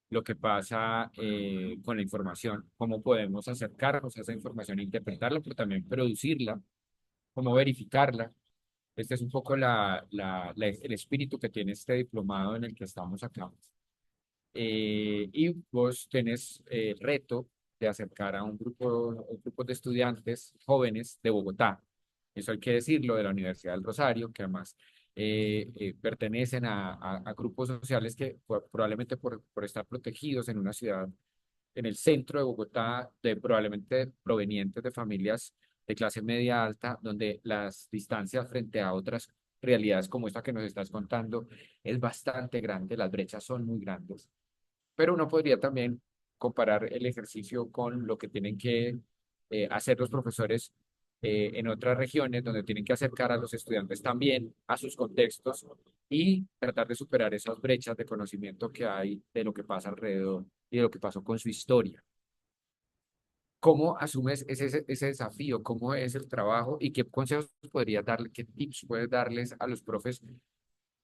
lo que pasa con la información, cómo podemos acercarnos a esa información e interpretarla, pero también producirla, cómo verificarla. Este es un poco el espíritu que tiene este diplomado en el que estamos acá. Y vos tenés el reto de acercar a un grupo de estudiantes jóvenes de Bogotá. Eso hay que decirlo, de la Universidad del Rosario, que además pertenecen a grupos sociales que probablemente por estar protegidos en una ciudad en el centro de Bogotá, probablemente provenientes de familias de clase media alta, donde las distancias frente a otras realidades como esta que nos estás contando es bastante grande, las brechas son muy grandes, pero uno podría también comparar el ejercicio con lo que tienen que hacer los profesores en otras regiones donde tienen que acercar a los estudiantes también a sus contextos y tratar de superar esas brechas de conocimiento que hay de lo que pasa alrededor y de lo que pasó con su historia. ¿Cómo asumes ese desafío? ¿Cómo es el trabajo? ¿Y qué consejos podrías darle, qué tips puedes darles a los profes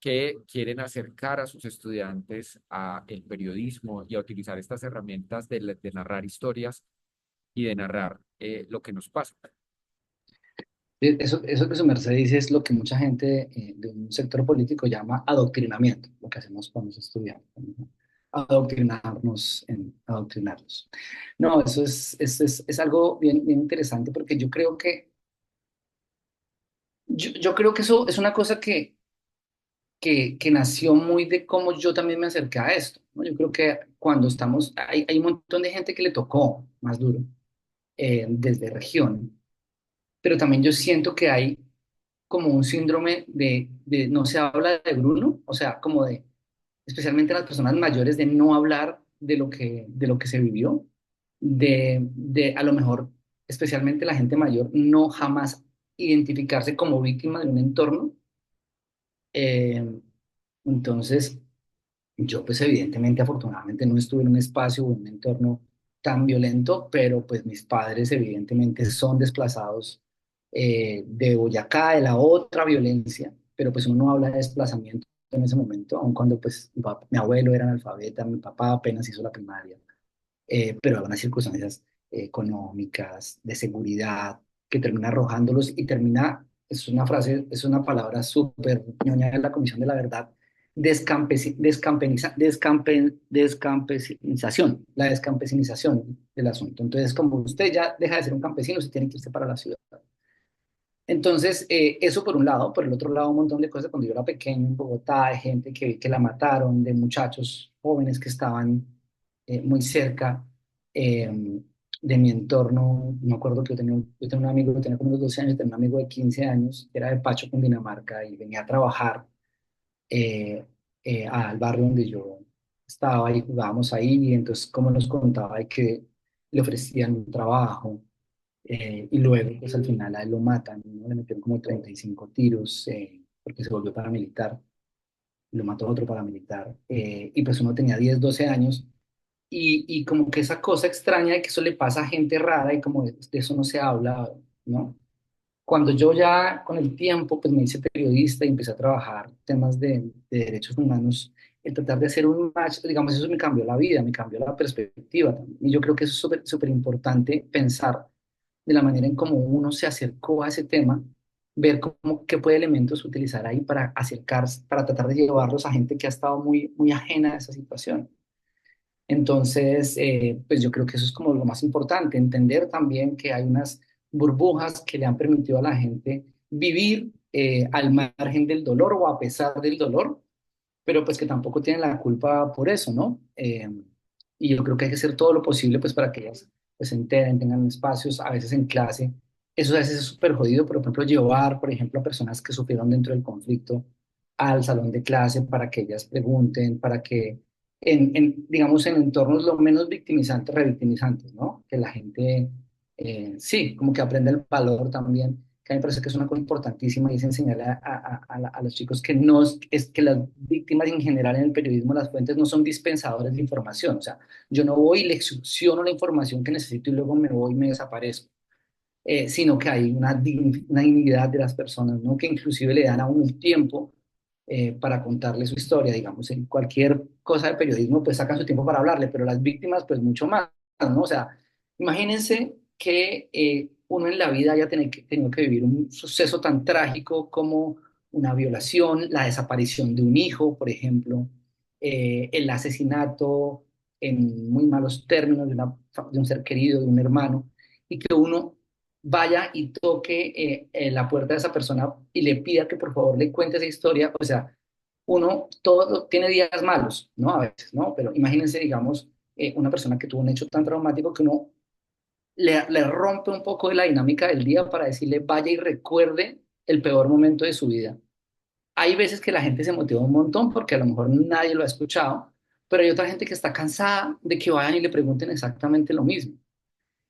que quieren acercar a sus estudiantes a el periodismo y a utilizar estas herramientas de narrar historias y de narrar lo que nos pasa? Eso que su merced dice es lo que mucha gente de un sector político llama adoctrinamiento, lo que hacemos con los estudiantes, ¿no? Adoctrinarlos. No, es algo bien, bien interesante porque yo creo que eso es una cosa que nació muy de cómo yo también me acerqué a esto, ¿no? Yo creo que cuando hay un montón de gente que le tocó más duro desde región, pero también yo siento que hay como un síndrome de no se habla de Bruno, o sea, como de, especialmente las personas mayores, de no hablar de lo que se vivió, de a lo mejor, especialmente la gente mayor, no jamás. identificarse como víctima de un entorno. Eh, entonces, yo pues evidentemente, afortunadamente no estuve en un espacio o en un entorno tan violento, pero pues mis padres evidentemente son desplazados de Boyacá, de la otra violencia, pero pues uno no habla de desplazamiento en ese momento, aun cuando pues mi abuelo era analfabeta, mi papá apenas hizo la primaria, pero hay unas circunstancias económicas, de seguridad, que termina arrojándolos y termina, es una frase, es una palabra súper ñoña de la Comisión de la Verdad, descampesinización, la descampesinización del asunto. Entonces, como usted ya deja de ser un campesino, usted tiene que irse para la ciudad. Entonces, eso por un lado, por el otro lado, un montón de cosas. Cuando yo era pequeño en Bogotá, de gente que la mataron, de muchachos jóvenes que estaban muy cerca eh, de mi entorno. Me acuerdo que yo tenía un amigo que tenía como unos 12 años, tenía un amigo de 15 años, que era de Pacho, Cundinamarca, y venía a trabajar eh, al barrio donde yo estaba y jugábamos ahí. Y entonces, como nos contaba de que le ofrecían un trabajo y luego, pues al final a él lo matan, ¿no? Le metieron como 35 tiros porque se volvió paramilitar, lo mató otro paramilitar. Y pues uno tenía 10 12 años y como que esa cosa extraña de que eso le pasa a gente rara y como de eso no se habla, ¿no? Cuando yo ya con el tiempo pues me hice periodista y empecé a trabajar temas de derechos humanos, el tratar de hacer un match, digamos, eso me cambió la vida, me cambió la perspectiva también. Y yo creo que eso es súper súper importante pensar de la manera en cómo uno se acercó a ese tema, ver cómo, qué puede elementos utilizar ahí para acercarse, para tratar de llevarlos a gente que ha estado muy, muy ajena a esa situación. Entonces, pues yo creo que eso es como lo más importante, entender también que hay unas burbujas que le han permitido a la gente vivir al margen del dolor o a pesar del dolor, pero pues que tampoco tienen la culpa por eso, ¿no? Y yo creo que hay que hacer todo lo posible pues para que ellas pues se enteren, tengan espacios, a veces en clase. Eso a veces es súper jodido, pero por ejemplo llevar, por ejemplo, a personas que sufrieron dentro del conflicto al salón de clase para que ellas pregunten, para que digamos, en entornos lo menos victimizantes, revictimizantes, ¿no? Que la gente, sí, como que aprenda el valor también, que a mí me parece que es una cosa importantísima y es enseñarle a los chicos que no es que las víctimas en general en el periodismo, las fuentes no son dispensadores de información, o sea, yo no voy y le succiono la información que necesito y luego me voy y me desaparezco, sino que hay una dignidad de las personas, ¿no? Que inclusive le dan a uno el tiempo para contarle su historia, digamos, en cualquier cosa de periodismo, pues sacan su tiempo para hablarle, pero las víctimas, pues mucho más, ¿no? O sea, imagínense que uno en la vida haya tenido que vivir un suceso tan trágico como una violación, la desaparición de un hijo, por ejemplo, el asesinato en muy malos términos de un ser querido, de un hermano, y que uno vaya y toque la puerta de esa persona y le pida que por favor le cuente esa historia. O sea, uno todo tiene días malos, ¿no? A veces, ¿no? Pero imagínense, digamos, una persona que tuvo un hecho tan traumático que uno le rompe un poco de la dinámica del día para decirle vaya y recuerde el peor momento de su vida. Hay veces que la gente se motiva un montón porque a lo mejor nadie lo ha escuchado, pero hay otra gente que está cansada de que vayan y le pregunten exactamente lo mismo.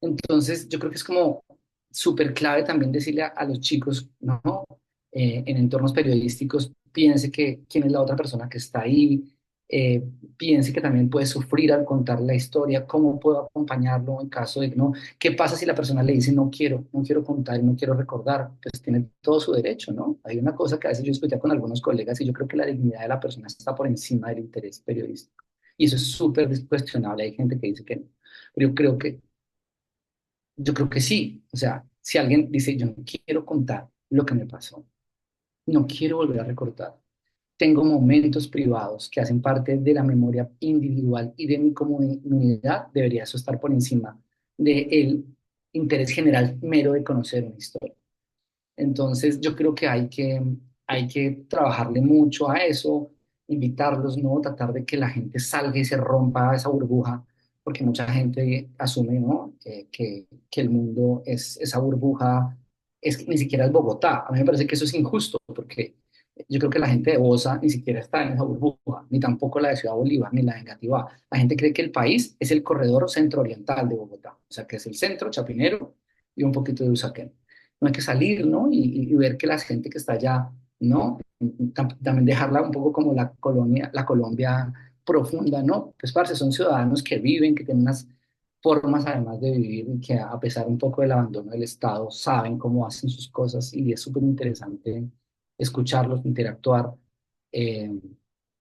Entonces, yo creo que es como súper clave también decirle a los chicos, ¿no? En entornos periodísticos, piense que quién es la otra persona que está ahí, eh, piense que también puede sufrir al contar la historia, cómo puedo acompañarlo en caso de no, qué pasa si la persona le dice no quiero, no quiero contar, no quiero recordar, pues tiene todo su derecho, ¿no? Hay una cosa que a veces yo discutía con algunos colegas y yo creo que la dignidad de la persona está por encima del interés periodístico. Y eso es súper cuestionable, hay gente que dice que no. Pero yo creo que sí. O sea, si alguien dice, yo no quiero contar lo que me pasó, no quiero volver a recordar, tengo momentos privados que hacen parte de la memoria individual y de mi comunidad, debería eso estar por encima del interés general mero de conocer una historia. Entonces, yo creo que hay que trabajarle mucho a eso, invitarlos, ¿no? Tratar de que la gente salga y se rompa esa burbuja, porque mucha gente asume, ¿no? Que el mundo es esa burbuja, es que ni siquiera es Bogotá. A mí me parece que eso es injusto, porque yo creo que la gente de Bosa ni siquiera está en esa burbuja, ni tampoco la de Ciudad Bolívar, ni la de Engativá. La gente cree que el país es el corredor centro-oriental de Bogotá, o sea, que es el centro, Chapinero y un poquito de Usaquén. no hay que salir, ¿no? Y ver que la gente que está allá, ¿no? También dejarla un poco como la colonia, la Colombia profunda, ¿no? Pues, parce, son ciudadanos que viven, que tienen unas formas además de vivir y que a pesar un poco del abandono del Estado, saben cómo hacen sus cosas y es súper interesante escucharlos, interactuar, eh,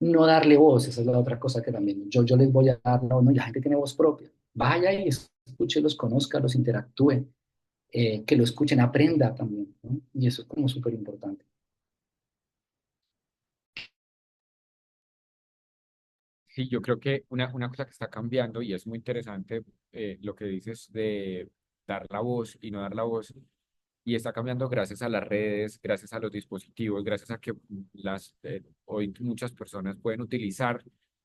no darle voz, esa es la otra cosa que también yo les voy a dar, no, no, la gente tiene voz propia, vaya y escuche, los conozca, los interactúe, que lo escuchen, aprenda también, ¿no? Y eso es como súper importante. Sí, yo creo que una cosa que está cambiando y es muy interesante lo que dices de dar la voz y no dar la voz, y está cambiando gracias a las redes, gracias a los dispositivos, gracias a que hoy muchas personas pueden utilizar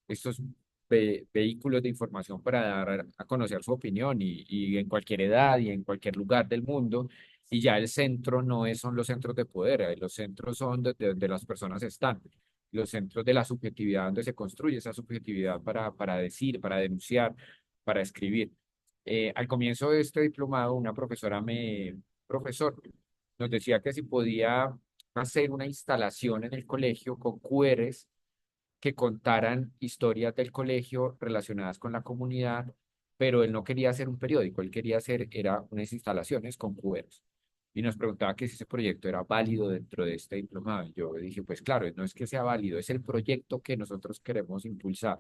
estos vehículos de información para dar a conocer su opinión y en cualquier edad y en cualquier lugar del mundo. Y ya el centro no son los centros de poder, los centros son donde las personas están, los centros de la subjetividad donde se construye esa subjetividad para decir, para denunciar, para escribir. Al comienzo de este diplomado, una profesor nos decía que si podía hacer una instalación en el colegio con QRs que contaran historias del colegio relacionadas con la comunidad, pero él no quería hacer un periódico, él quería hacer era unas instalaciones con QRs. Y nos preguntaba que si ese proyecto era válido dentro de este diplomado. Y yo dije, pues claro, no es que sea válido, es el proyecto que nosotros queremos impulsar,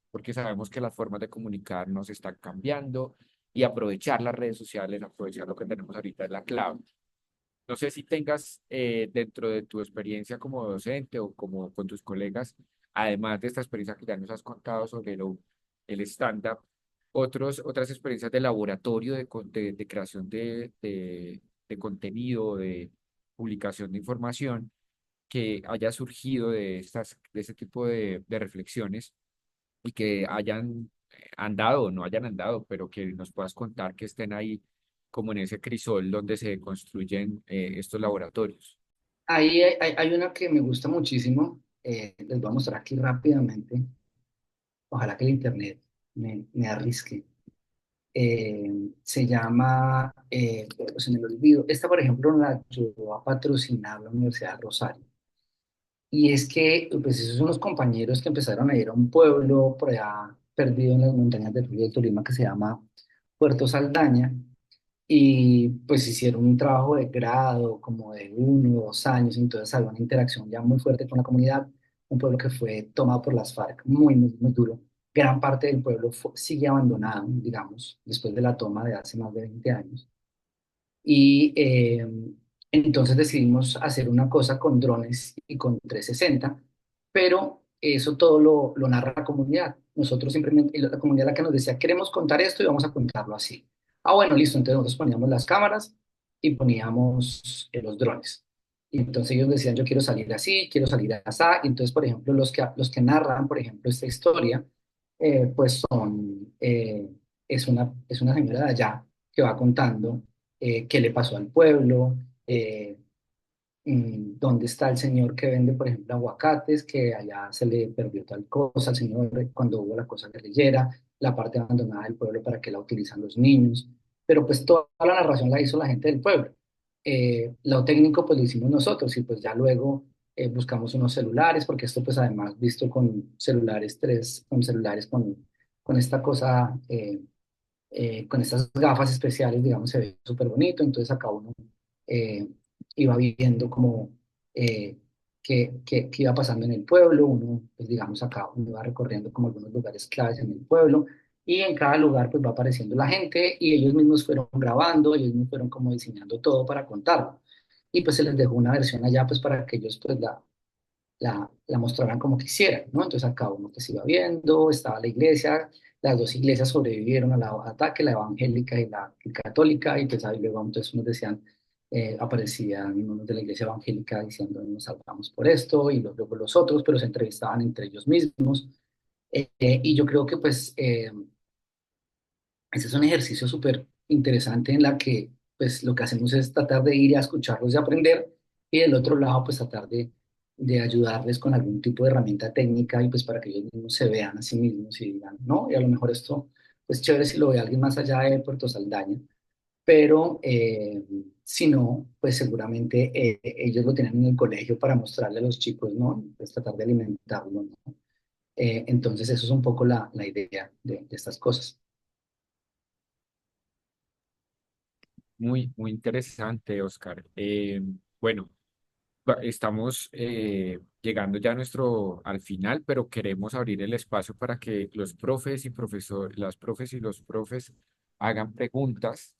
porque sabemos que las formas de comunicarnos están cambiando y aprovechar las redes sociales, aprovechar lo que tenemos ahorita es la clave. No sé si tengas dentro de tu experiencia como docente o como con tus colegas, además de esta experiencia que ya nos has contado sobre el stand-up, otras experiencias de laboratorio de creación de contenido, de publicación de información que haya surgido de ese tipo de reflexiones y que hayan andado o no hayan andado, pero que nos puedas contar que estén ahí como en ese crisol donde se construyen estos laboratorios. Ahí hay una que me gusta muchísimo, les voy a mostrar aquí rápidamente, ojalá que el internet me arrisque. Se llama, pero se me lo olvido, esta por ejemplo la ayudó a patrocinar la Universidad de Rosario. Y es que, pues esos son unos compañeros que empezaron a ir a un pueblo por allá perdido en las montañas del río de Tolima que se llama Puerto Saldaña y pues hicieron un trabajo de grado como de 1 o 2 años, entonces había una interacción ya muy fuerte con la comunidad, un pueblo que fue tomado por las FARC, muy, muy, muy duro. Gran parte del pueblo sigue abandonado, digamos, después de la toma de hace más de 20 años. Y entonces decidimos hacer una cosa con drones y con 360, pero eso todo lo narra la comunidad. Nosotros simplemente, la comunidad la que nos decía, queremos contar esto y vamos a contarlo así. Ah, bueno, listo, entonces nosotros poníamos las cámaras y poníamos los drones. Y entonces ellos decían, yo quiero salir así, quiero salir así. Y entonces, por ejemplo, los que narran, por ejemplo, esta historia, pues es una señora de allá que va contando qué le pasó al pueblo, dónde está el señor que vende, por ejemplo, aguacates, que allá se le perdió tal cosa, el señor cuando hubo la cosa guerrillera, la parte abandonada del pueblo para que la utilizan los niños, pero pues toda la narración la hizo la gente del pueblo. Lo técnico pues lo hicimos nosotros y pues ya luego buscamos unos celulares, porque esto pues además visto con celulares con esta cosa con estas gafas especiales, digamos, se ve súper bonito, entonces acá uno eh, iba viendo como eh, qué iba pasando en el pueblo, uno, pues digamos, acá uno iba recorriendo como algunos lugares claves en el pueblo, y en cada lugar pues va apareciendo la gente, y ellos mismos fueron grabando, ellos mismos fueron como diseñando todo para contarlo, y pues se les dejó una versión allá pues para que ellos pues la mostraran como quisieran, ¿no? Entonces acá uno que se iba viendo, estaba la iglesia, las dos iglesias sobrevivieron al ataque, la evangélica y la católica, y pues ahí luego entonces unos decían, aparecían unos de la iglesia evangélica diciendo nos salvamos por esto, y luego los otros, pero se entrevistaban entre ellos mismos. Y yo creo que pues ese es un ejercicio súper interesante en la que pues lo que hacemos es tratar de ir a escucharlos y aprender y del otro lado pues tratar de ayudarles con algún tipo de herramienta técnica y pues para que ellos mismos se vean a sí mismos y digan, no, y a lo mejor esto pues chévere si lo ve alguien más allá de Puerto Saldaña, pero si no, pues seguramente ellos lo tienen en el colegio para mostrarle a los chicos, ¿no? Pues tratar de alimentarlo, ¿no? Entonces, eso es un poco la idea de estas cosas. Muy, muy interesante, Oscar. Bueno, estamos llegando ya a al final, pero queremos abrir el espacio para que los profes y las profes y los profes hagan preguntas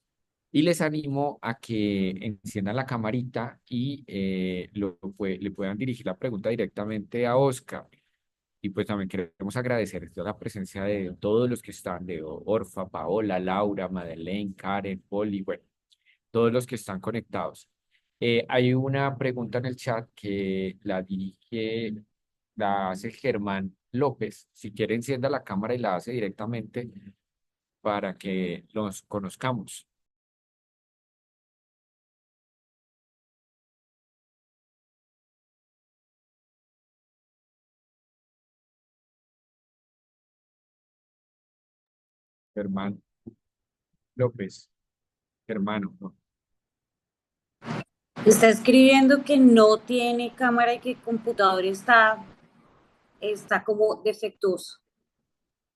y les animo a que enciendan la camarita y le puedan dirigir la pregunta directamente a Oscar. Y pues también queremos agradecer la presencia de todos los que están, de Orfa, Paola, Laura, Madeleine, Karen, Poli, bueno, todos los que están conectados. Hay una pregunta en el chat que la hace Germán López. Si quiere, encienda la cámara y la hace directamente para que los conozcamos. Germán López, hermano, ¿no? Está escribiendo que no tiene cámara y que el computador está como defectuoso.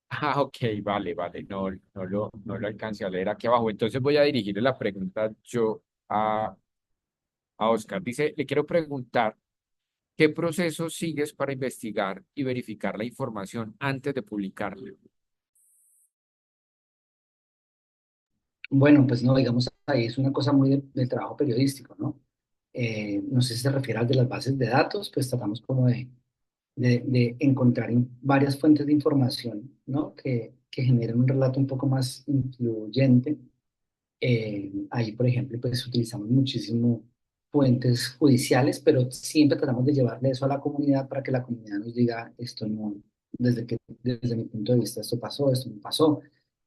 Ah, ok, vale, vale, no lo alcancé a leer aquí abajo. Entonces voy a dirigirle la pregunta yo a Oscar. Dice, le quiero preguntar, ¿qué proceso sigues para investigar y verificar la información antes de publicarla? Bueno, pues no, digamos, ahí es una cosa muy de trabajo periodístico, ¿no? No sé si se refiere al de las bases de datos, pues tratamos como de encontrar varias fuentes de información, ¿no? Que generen un relato un poco más influyente. Ahí, por ejemplo, pues utilizamos muchísimo fuentes judiciales, pero siempre tratamos de llevarle eso a la comunidad para que la comunidad nos diga esto no, desde mi punto de vista esto pasó, esto no pasó.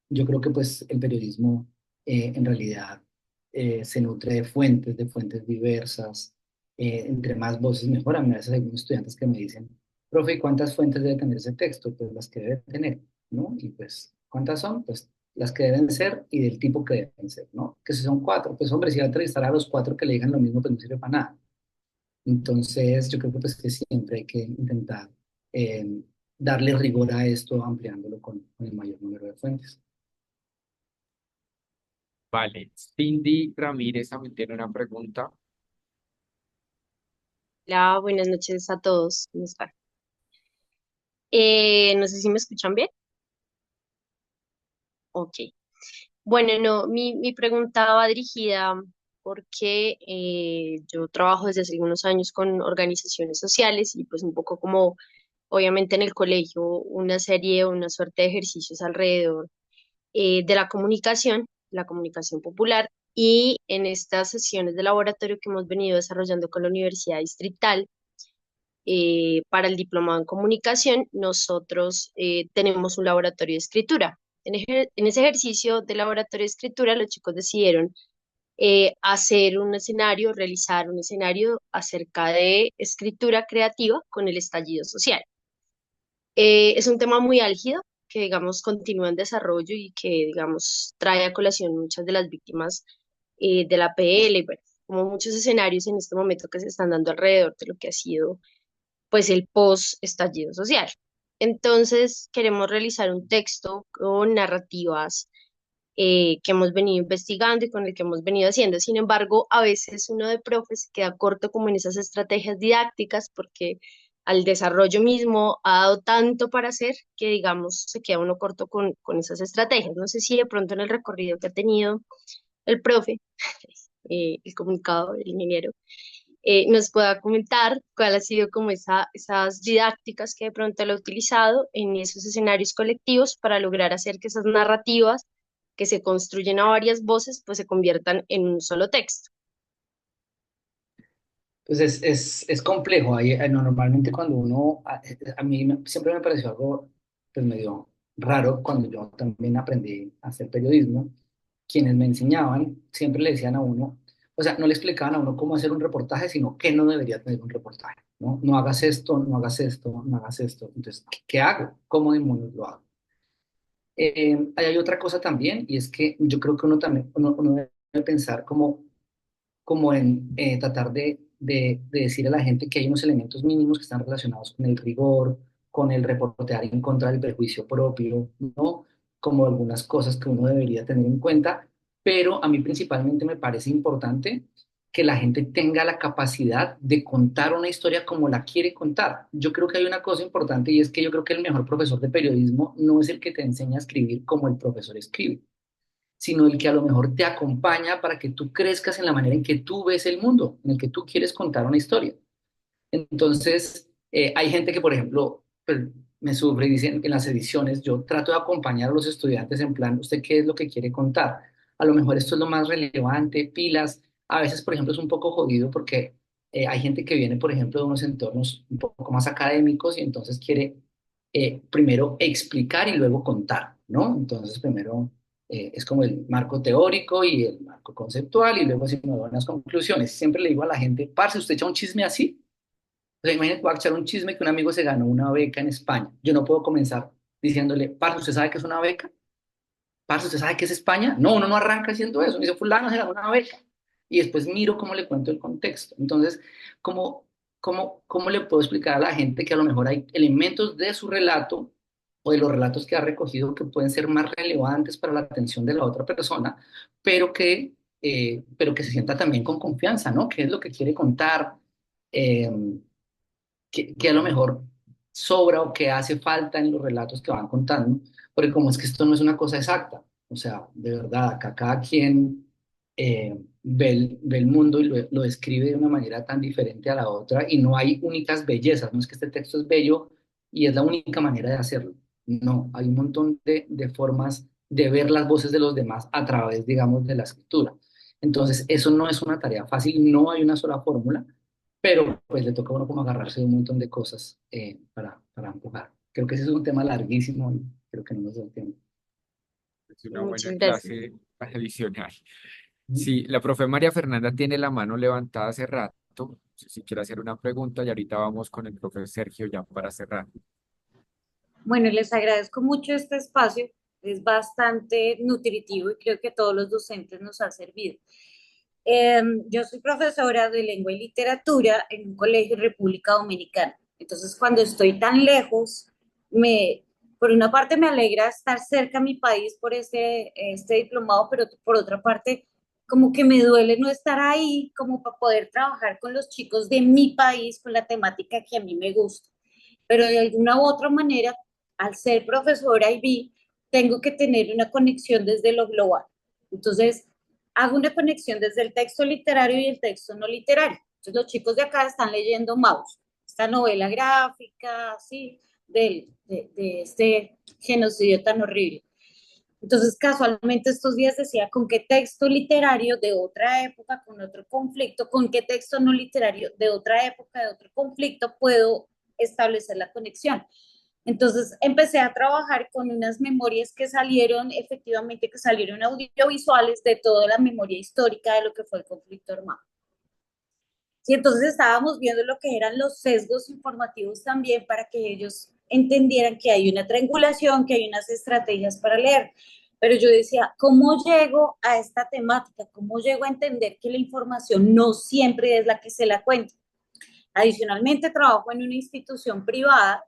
Yo creo que pues el periodismo en realidad se nutre de fuentes diversas. Entre más voces mejor. A mí a veces hay algunos estudiantes que me dicen, profe, ¿y cuántas fuentes debe tener ese texto? Pues las que debe tener, ¿no? Y pues, ¿cuántas son? Pues las que deben ser y del tipo que deben ser, ¿no? Que si son cuatro, pues hombre, si va a entrevistar a los cuatro que le digan lo mismo, pues no sirve para nada. Entonces, yo creo que, pues, que siempre hay que intentar eh, darle rigor a esto, ampliándolo con el mayor número de fuentes. Vale, Cindy Ramírez también tiene una pregunta. Hola, buenas noches a todos. ¿Cómo están? No sé si me escuchan bien. Ok. Bueno, no, mi pregunta va dirigida porque yo trabajo desde hace algunos años con organizaciones sociales y pues un poco como, obviamente en el colegio, una suerte de ejercicios alrededor de la comunicación popular. Y en estas sesiones de laboratorio que hemos venido desarrollando con la Universidad Distrital, para el diplomado en comunicación, nosotros tenemos un laboratorio de escritura. En ese ejercicio de laboratorio de escritura, los chicos decidieron hacer un escenario, realizar un escenario acerca de escritura creativa con el estallido social. Es un tema muy álgido que, digamos, continúa en desarrollo y que, digamos, trae a colación muchas de las víctimas de la PL, bueno, como muchos escenarios en este momento que se están dando alrededor de lo que ha sido pues el post-estallido social. Entonces, queremos realizar un texto con narrativas que hemos venido investigando y con el que hemos venido haciendo. Sin embargo, a veces uno de profes se queda corto como en esas estrategias didácticas porque al desarrollo mismo ha dado tanto para hacer que, digamos, se queda uno corto con esas estrategias. No sé si de pronto en el recorrido que ha tenido el profe, el comunicado, el ingeniero, nos pueda comentar cuál ha sido como esas didácticas que de pronto él ha utilizado en esos escenarios colectivos para lograr hacer que esas narrativas que se construyen a varias voces pues se conviertan en un solo texto. Pues es complejo. Normalmente cuando uno, a mí siempre me pareció algo pues medio raro cuando yo también aprendí a hacer periodismo. Quienes me enseñaban siempre le decían a uno, o sea, no le explicaban a uno cómo hacer un reportaje, sino qué no debería tener un reportaje, ¿no? No hagas esto, no hagas esto, no hagas esto. Entonces, ¿qué hago? ¿Cómo demonios lo hago? Hay otra cosa también, y es que yo creo que uno también, uno pensar como en tratar de decir a la gente que hay unos elementos mínimos que están relacionados con el rigor, con el reportear en contra del perjuicio propio, ¿no? Como algunas cosas que uno debería tener en cuenta, pero a mí principalmente me parece importante que la gente tenga la capacidad de contar una historia como la quiere contar. Yo creo que hay una cosa importante y es que yo creo que el mejor profesor de periodismo no es el que te enseña a escribir como el profesor escribe, sino el que a lo mejor te acompaña para que tú crezcas en la manera en que tú ves el mundo, en el que tú quieres contar una historia. Entonces, hay gente que, por ejemplo, pues, me sufre y dicen que en las ediciones yo trato de acompañar a los estudiantes en plan, ¿usted qué es lo que quiere contar? A lo mejor esto es lo más relevante, pilas. A veces, por ejemplo, es un poco jodido porque hay gente que viene, por ejemplo, de unos entornos un poco más académicos y entonces quiere primero explicar y luego contar, ¿no? Entonces, primero es como el marco teórico y el marco conceptual y luego así me van las conclusiones. Siempre le digo a la gente, parce, ¿usted echa un chisme así? O sea, imagínate, voy a echar un chisme que un amigo se ganó una beca en España. Yo no puedo comenzar diciéndole, parce, ¿usted sabe qué es una beca? Parce, ¿usted sabe qué es España? No, uno no arranca haciendo eso. Me dice, fulano se ganó una beca. Y después miro cómo le cuento el contexto. Entonces, ¿cómo le puedo explicar a la gente que a lo mejor hay elementos de su relato o de los relatos que ha recogido que pueden ser más relevantes para la atención de la otra persona, pero que se sienta también con confianza, ¿no? ¿Qué es lo que quiere contar? Eh, que a lo mejor sobra o que hace falta en los relatos que van contando, porque como es que esto no es una cosa exacta, o sea, de verdad, acá cada quien ve el mundo y lo describe de una manera tan diferente a la otra y no hay únicas bellezas, no es que este texto es bello y es la única manera de hacerlo, no, hay un montón de formas de ver las voces de los demás a través, digamos, de la escritura. Entonces, eso no es una tarea fácil, no hay una sola fórmula, pero pues le toca a uno como agarrarse de un montón de cosas para empujar. Creo que ese es un tema larguísimo y creo que no nos da el tiempo. Es una buena Muchas gracias. clase adicional. ¿Mm? Sí, la profe María Fernanda tiene la mano levantada hace rato. No sé si quiere hacer una pregunta y ahorita vamos con el profe Sergio ya para cerrar. Bueno, les agradezco mucho este espacio, es bastante nutritivo y creo que a todos los docentes nos ha servido. Yo soy profesora de lengua y literatura en un colegio en República Dominicana. Entonces, cuando estoy tan lejos, me, por una parte me alegra estar cerca a mi país por este diplomado, pero por otra parte, como que me duele no estar ahí, como para poder trabajar con los chicos de mi país, con la temática que a mí me gusta. Pero de alguna u otra manera, al ser profesora IB, tengo que tener una conexión desde lo global. Entonces, hago una conexión desde el texto literario y el texto no literario. Entonces, los chicos de acá están leyendo Maus, esta novela gráfica, así, de este genocidio tan horrible. Entonces, casualmente estos días decía con qué texto literario de otra época, con otro conflicto, con qué texto no literario de otra época, de otro conflicto, puedo establecer la conexión. Entonces empecé a trabajar con unas memorias que salieron, efectivamente, que salieron audiovisuales de toda la memoria histórica de lo que fue el conflicto armado. Y entonces estábamos viendo lo que eran los sesgos informativos también para que ellos entendieran que hay una triangulación, que hay unas estrategias para leer. Pero yo decía, ¿cómo llego a esta temática? ¿Cómo llego a entender que la información no siempre es la que se la cuenta? Adicionalmente, trabajo en una institución privada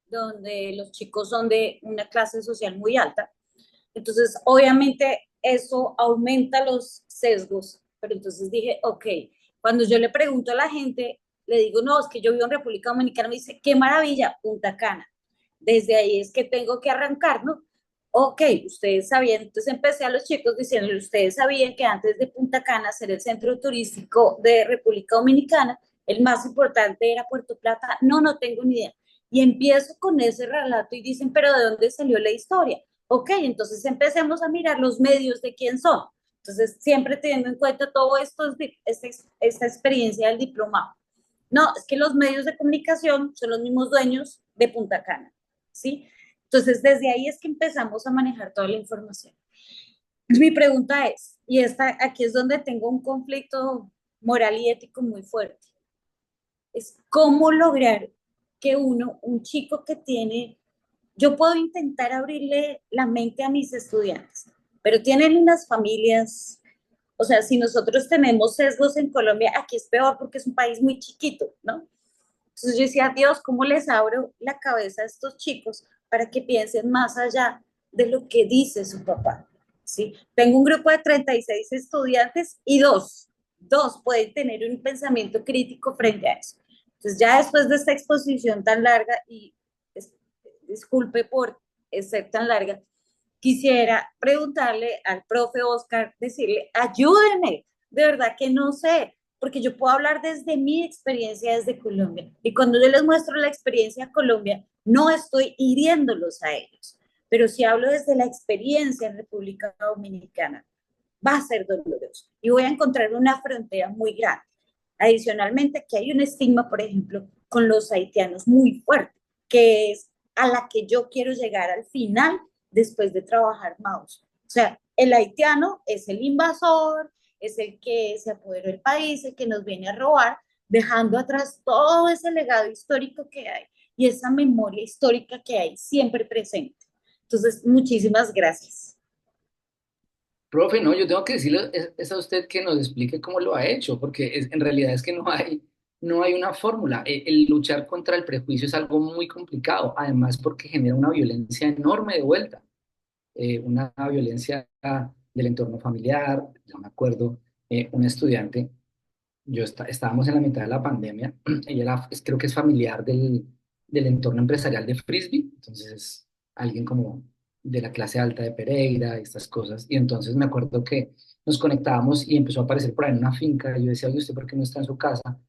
donde los chicos son de una clase social muy alta. Entonces, obviamente, eso aumenta los sesgos. Pero entonces dije, ok, cuando yo le pregunto a la gente, le digo, no, es que yo vivo en República Dominicana, me dice, qué maravilla, Punta Cana. Desde ahí es que tengo que arrancar, ¿no? Ok, ustedes sabían, entonces empecé a los chicos diciéndole, ustedes sabían que antes de Punta Cana ser el centro turístico de República Dominicana, el más importante era Puerto Plata. No, no tengo ni idea. Y empiezo con ese relato y dicen, pero ¿de dónde salió la historia? Ok, entonces empecemos a mirar los medios de quién son. Entonces, siempre teniendo en cuenta todo esto, esta experiencia del diplomado. No, es que los medios de comunicación son los mismos dueños de Punta Cana, ¿sí? Entonces, desde ahí es que empezamos a manejar toda la información. Mi pregunta es, y aquí es donde tengo un conflicto moral y ético muy fuerte, es cómo lograr que un chico que tiene, yo puedo intentar abrirle la mente a mis estudiantes, pero tienen unas familias O sea, si nosotros tenemos sesgos en Colombia, aquí es peor porque es un país muy chiquito, ¿no? Entonces yo decía, Dios, ¿cómo les abro la cabeza a estos chicos para que piensen más allá de lo que dice su papá? ¿Sí? Tengo un grupo de 36 estudiantes y dos pueden tener un pensamiento crítico frente a eso. Entonces ya después de esta exposición tan larga, y disculpe por ser tan larga, quisiera preguntarle al profe Oscar, decirle, ayúdeme, de verdad que no sé, porque yo puedo hablar desde mi experiencia desde Colombia. Y cuando yo les muestro la experiencia de Colombia, no estoy hiriéndolos a ellos, pero si hablo desde la experiencia en República Dominicana, va a ser doloroso y voy a encontrar una frontera muy grande. Adicionalmente, que hay un estigma, por ejemplo, con los haitianos muy fuerte, que es a la que yo quiero llegar al final después de trabajar Maus. O sea, el haitiano es el invasor, es el que se apoderó del país, el que nos viene a robar, dejando atrás todo ese legado histórico que hay y esa memoria histórica que hay siempre presente. Entonces, muchísimas gracias. Profe, no, yo tengo que decirle es a usted que nos explique cómo lo ha hecho, porque en realidad es que no hay una fórmula. El luchar contra el prejuicio es algo muy complicado, además porque genera una violencia enorme de vuelta, una violencia del entorno familiar. Yo me acuerdo, una estudiante, estábamos en la mitad de la pandemia, ella creo que es familiar del entorno empresarial de Frisbee, entonces es alguien como de la clase alta de Pereira y estas cosas, y entonces me acuerdo que nos conectábamos y empezó a aparecer por ahí en una finca, y yo decía, oye, ¿usted por qué no está en su casa?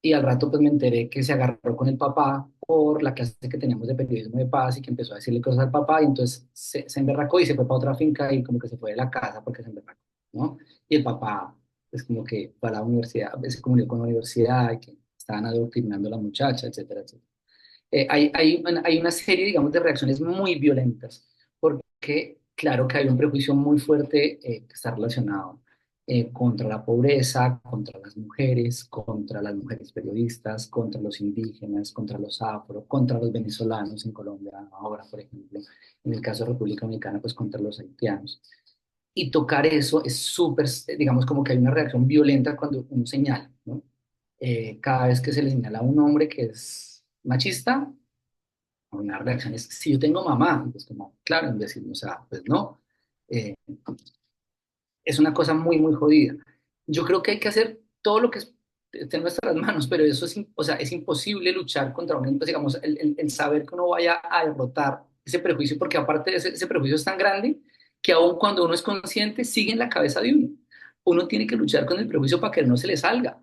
Y al rato pues me enteré que se agarró con el papá por la clase que teníamos de periodismo de paz y que empezó a decirle cosas al papá y entonces se emberracó y se fue para otra finca y como que se fue de la casa porque se emberracó, ¿no? Y el papá es como que para la universidad, se comunicó con la universidad, y que estaban adoctrinando a la muchacha, etcétera, etcétera. Hay una serie, digamos, de reacciones muy violentas, porque claro que hay un prejuicio muy fuerte que está relacionado contra la pobreza, contra las mujeres periodistas, contra los indígenas, contra los afro, contra los venezolanos en Colombia ahora, por ejemplo, en el caso de República Dominicana, pues contra los haitianos. Y tocar eso es súper, digamos, como que hay una reacción violenta cuando uno señala, ¿no? Cada vez que se le señala a un hombre que es machista, una reacción es, si yo tengo mamá, pues como, claro, imbécil, o sea, pues no. Eh, es una cosa muy, muy jodida. Yo creo que hay que hacer todo lo que esté en nuestras manos, pero eso es, o sea, es imposible luchar contra un, pues, digamos, el saber que uno vaya a derrotar ese prejuicio, porque aparte de ese prejuicio es tan grande que aun cuando uno es consciente, sigue en la cabeza de uno. Uno tiene que luchar con el prejuicio para que no se le salga.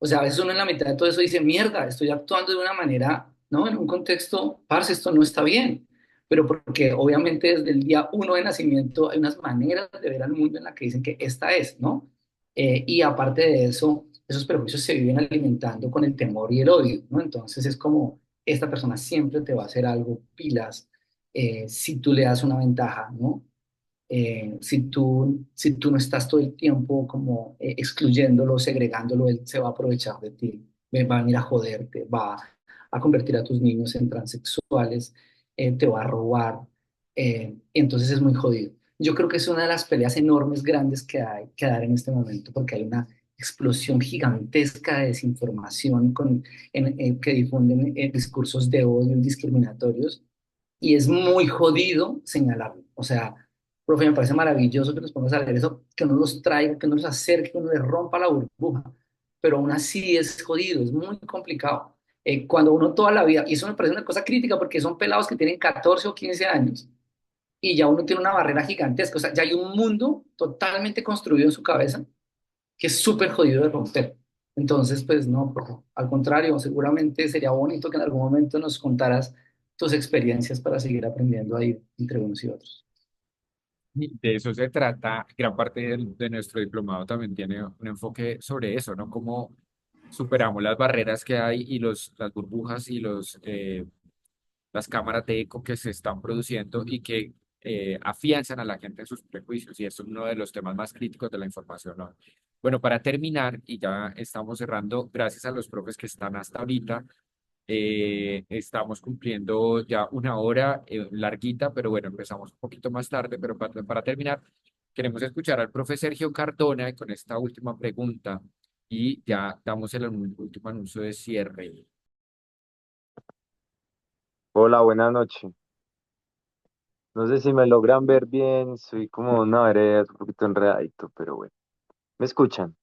O sea, a veces uno en la mitad de todo eso dice, mierda, estoy actuando de una manera, ¿no? En un contexto, parce, esto no está bien. Pero porque obviamente desde el día uno de nacimiento hay unas maneras de ver al mundo en la que dicen que esta es, ¿no? Y aparte de eso, esos prejuicios se viven alimentando con el temor y el odio, ¿no? Entonces es como, esta persona siempre te va a hacer algo, pilas, si tú le das una ventaja, ¿no? Si tú no estás todo el tiempo como excluyéndolo, segregándolo, él se va a aprovechar de ti, va a venir a joderte, va a convertir a tus niños en transexuales, te va a robar, entonces es muy jodido. Yo creo que es una de las peleas enormes, grandes que hay que dar en este momento, porque hay una explosión gigantesca de desinformación que difunden discursos de odio discriminatorios y es muy jodido señalarlo. O sea, profe, me parece maravilloso que nos pongas a leer eso, que uno los traiga, que uno los acerque, que uno les rompa la burbuja, pero aún así es jodido, es muy complicado. Cuando uno toda la vida, y eso me parece una cosa crítica porque son pelados que tienen 14 o 15 años y ya uno tiene una barrera gigantesca, o sea, ya hay un mundo totalmente construido en su cabeza que es súper jodido de romper. Entonces, pues no, profe, al contrario, seguramente sería bonito que en algún momento nos contaras tus experiencias para seguir aprendiendo ahí entre unos y otros. Y de eso se trata, gran parte de nuestro diplomado también tiene un enfoque sobre eso, ¿no? Cómo superamos las barreras que hay y las burbujas y las cámaras de eco que se están produciendo y que afianzan a la gente en sus prejuicios. Y eso es uno de los temas más críticos de la información, ¿no? Bueno, para terminar, y ya estamos cerrando, gracias a los profes que están hasta ahorita, estamos cumpliendo ya una hora larguita, pero bueno, empezamos un poquito más tarde, pero para terminar, queremos escuchar al profe Sergio Cardona con esta última pregunta y ya damos el último anuncio de cierre. Hola, buenas noches. No sé si me logran ver bien, soy como una vereda, un poquito enredadito, pero bueno. ¿Me escuchan?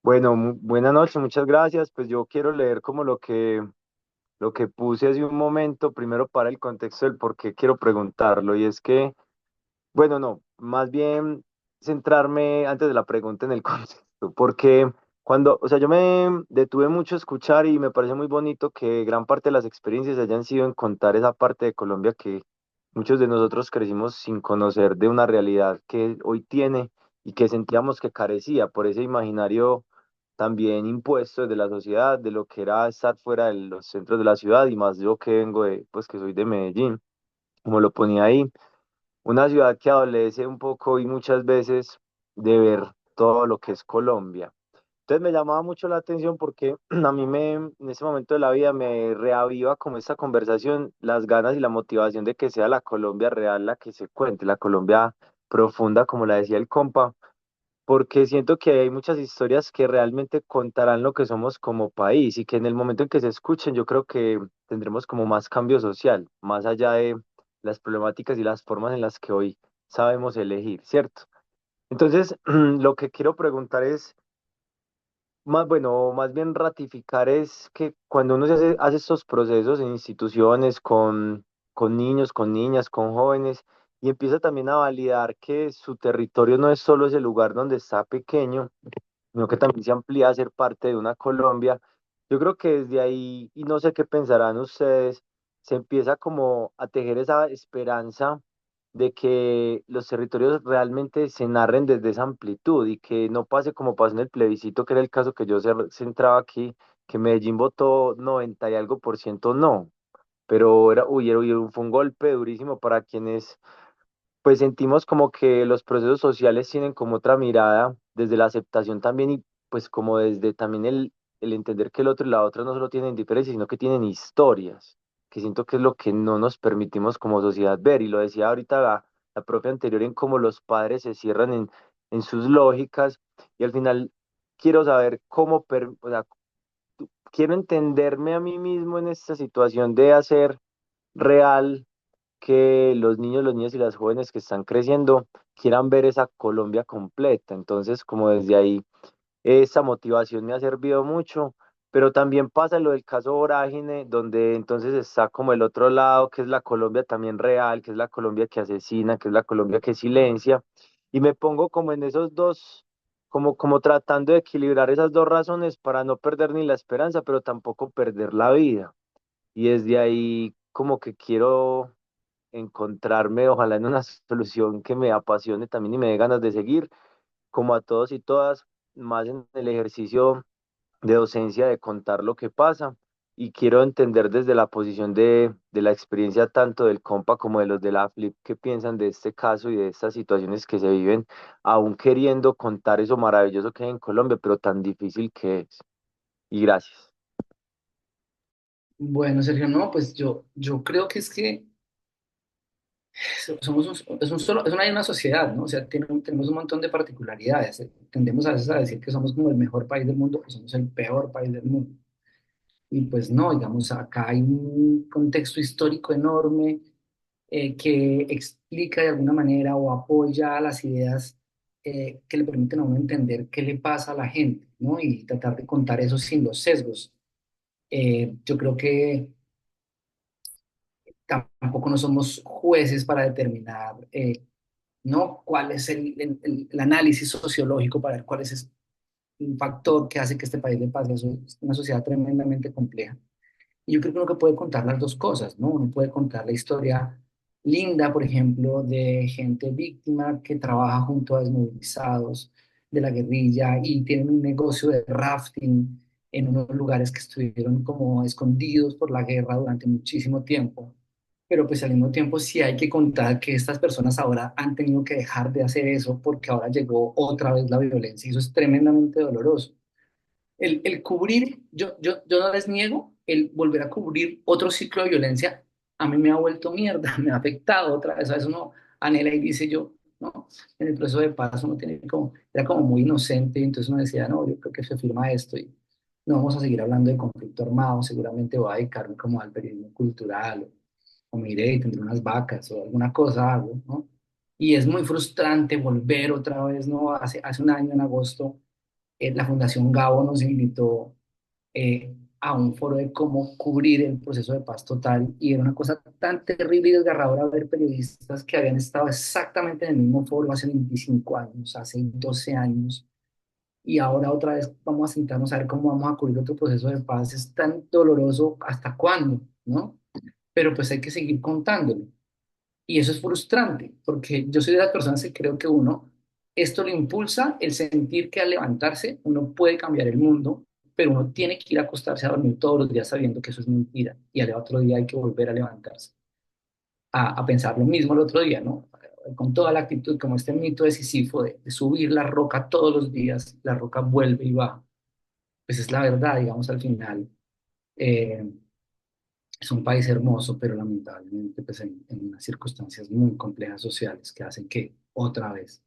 Bueno, buenas noches, muchas gracias. Pues yo quiero leer como lo que puse hace un momento, primero para el contexto del por qué quiero preguntarlo, y es que, bueno, no, más bien centrarme antes de la pregunta en el contexto, porque cuando, o sea, yo me detuve mucho a escuchar y me parece muy bonito que gran parte de las experiencias hayan sido en contar esa parte de Colombia que muchos de nosotros crecimos sin conocer de una realidad que hoy tiene y que sentíamos que carecía por ese imaginario también impuesto desde la sociedad de lo que era estar fuera de los centros de la ciudad y más yo que vengo de, pues que soy de Medellín, como lo ponía ahí, una ciudad que adolece un poco y muchas veces de ver todo lo que es Colombia. Entonces me llamaba mucho la atención porque a mí en ese momento de la vida me reaviva como esta conversación, las ganas y la motivación de que sea la Colombia real la que se cuente, la Colombia profunda, como la decía el compa, porque siento que hay muchas historias que realmente contarán lo que somos como país y que en el momento en que se escuchen yo creo que tendremos como más cambio social, más allá de las problemáticas y las formas en las que hoy sabemos elegir, ¿cierto? Entonces, lo que quiero preguntar es, más bueno, más bien ratificar es que cuando uno hace estos procesos en instituciones con niños, con niñas, con jóvenes, y empieza también a validar que su territorio no es solo ese lugar donde está pequeño, sino que también se amplía a ser parte de una Colombia. Yo creo que desde ahí, y no sé qué pensarán ustedes, se empieza como a tejer esa esperanza de que los territorios realmente se narren desde esa amplitud y que no pase como pasó en el plebiscito, que era el caso que yo centraba aquí, que Medellín votó 90 y algo por ciento no, pero fue un golpe durísimo para quienes pues sentimos como que los procesos sociales tienen como otra mirada desde la aceptación también y pues como desde también el entender que el otro y la otra no solo tienen diferencias, sino que tienen historias, que siento que es lo que no nos permitimos como sociedad ver. Y lo decía ahorita la profe anterior en cómo los padres se cierran en sus lógicas y al final quiero saber o sea, quiero entenderme a mí mismo en esta situación de hacer real que los niños, los niños y las jóvenes que están creciendo quieran ver esa Colombia completa. Entonces, como desde ahí, esa motivación me ha servido mucho, pero también pasa lo del caso Vorágine, donde entonces está como el otro lado, que es la Colombia también real, que es la Colombia que asesina, que es la Colombia que silencia, y me pongo como en esos dos. Como tratando de equilibrar esas dos razones para no perder ni la esperanza, pero tampoco perder la vida. Y desde ahí como que quiero encontrarme, ojalá en una solución que me apasione también y me dé ganas de seguir, como a todos y todas, más en el ejercicio de docencia, de contar lo que pasa. Y quiero entender desde la posición de la experiencia tanto del compa como de los de la Flip qué piensan de este caso y de estas situaciones que se viven, aún queriendo contar eso maravilloso que hay en Colombia, pero tan difícil que es. Y gracias. Bueno, Sergio, no, pues yo creo que es que somos hay una sociedad, ¿no? O sea, tenemos un montón de particularidades. Tendemos a veces a decir que somos como el mejor país del mundo, que somos el peor país del mundo. Y pues no, digamos, acá hay un contexto histórico enorme que explica de alguna manera o apoya las ideas que le permiten a uno entender qué le pasa a la gente, ¿no? Y tratar de contar eso sin los sesgos. Yo creo que tampoco no somos jueces para determinar, ¿no? Cuál es el análisis sociológico para ver cuál es un factor que hace que este país le pase. Eso es una sociedad tremendamente compleja. Y yo creo que uno que puede contar las dos cosas, ¿no? Uno puede contar la historia linda, por ejemplo, de gente víctima que trabaja junto a desmovilizados de la guerrilla y tienen un negocio de rafting en unos lugares que estuvieron como escondidos por la guerra durante muchísimo tiempo. Pero pues al mismo tiempo sí hay que contar que estas personas ahora han tenido que dejar de hacer eso porque ahora llegó otra vez la violencia y eso es tremendamente doloroso. El cubrir, yo no les niego, el volver a cubrir otro ciclo de violencia a mí me ha vuelto mierda, me ha afectado otra vez. A veces uno anhela y dice yo, ¿no? En el proceso de paz uno tiene como, era como muy inocente, y entonces uno decía, no, yo creo que se firma esto y no vamos a seguir hablando de conflicto armado, seguramente voy a dedicarme como al periodismo cultural, o me iré y tendré unas vacas o alguna cosa hago, ¿no? Y es muy frustrante volver otra vez, ¿no? Hace un año, en agosto, la Fundación Gabo nos invitó a un foro de cómo cubrir el proceso de paz total y era una cosa tan terrible y desgarradora ver periodistas que habían estado exactamente en el mismo foro hace 25 años, hace 12 años, y ahora otra vez vamos a sentarnos a ver cómo vamos a cubrir otro proceso de paz. Es tan doloroso, ¿hasta cuándo? ¿No? Pero pues hay que seguir contándolo. Y eso es frustrante, porque yo soy de las personas que creo que uno, esto lo impulsa el sentir que al levantarse uno puede cambiar el mundo, pero uno tiene que ir a acostarse a dormir todos los días sabiendo que eso es mentira. Y al otro día hay que volver a levantarse, a pensar lo mismo el otro día, ¿no? Con toda la actitud, como este mito de Sísifo, de subir la roca todos los días, la roca vuelve y va. Pues es la verdad, digamos, al final. Eh, es un país hermoso, pero lamentablemente pues en unas circunstancias muy complejas sociales que hacen que otra vez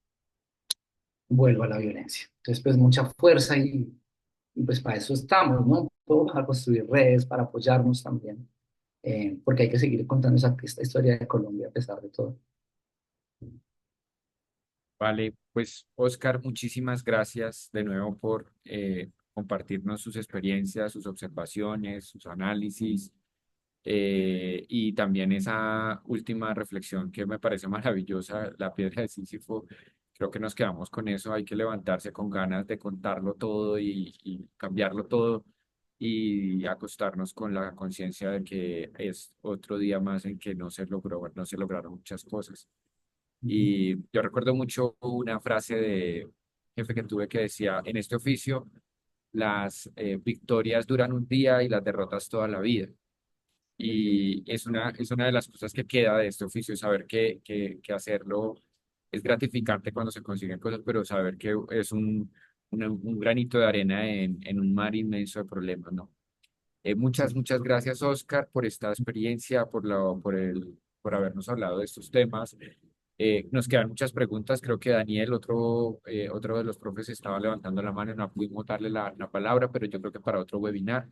vuelva la violencia. Entonces, pues mucha fuerza y pues para eso estamos, ¿no? Para construir redes, para apoyarnos también, porque hay que seguir contando esta historia de Colombia a pesar de todo. Vale, pues Oscar, muchísimas gracias de nuevo por compartirnos sus experiencias, sus observaciones, sus análisis y también esa última reflexión que me parece maravillosa, la piedra de Sísifo. Creo que nos quedamos con eso, hay que levantarse con ganas de contarlo todo y cambiarlo todo y acostarnos con la conciencia de que es otro día más en que no se lograron muchas cosas. Y yo recuerdo mucho una frase de jefe que tuve que decía, en este oficio las victorias duran un día y las derrotas toda la vida. Y es una de las cosas que queda de este oficio, saber que hacerlo es gratificante cuando se consiguen cosas, pero saber que es un granito de arena en un mar inmenso de problemas, ¿no? Muchas gracias, Oscar, por esta experiencia, por habernos hablado de estos temas. Nos quedan muchas preguntas. Creo que Daniel, otro de los profes, estaba levantando la mano. No pudimos darle la palabra, pero yo creo que para otro webinar.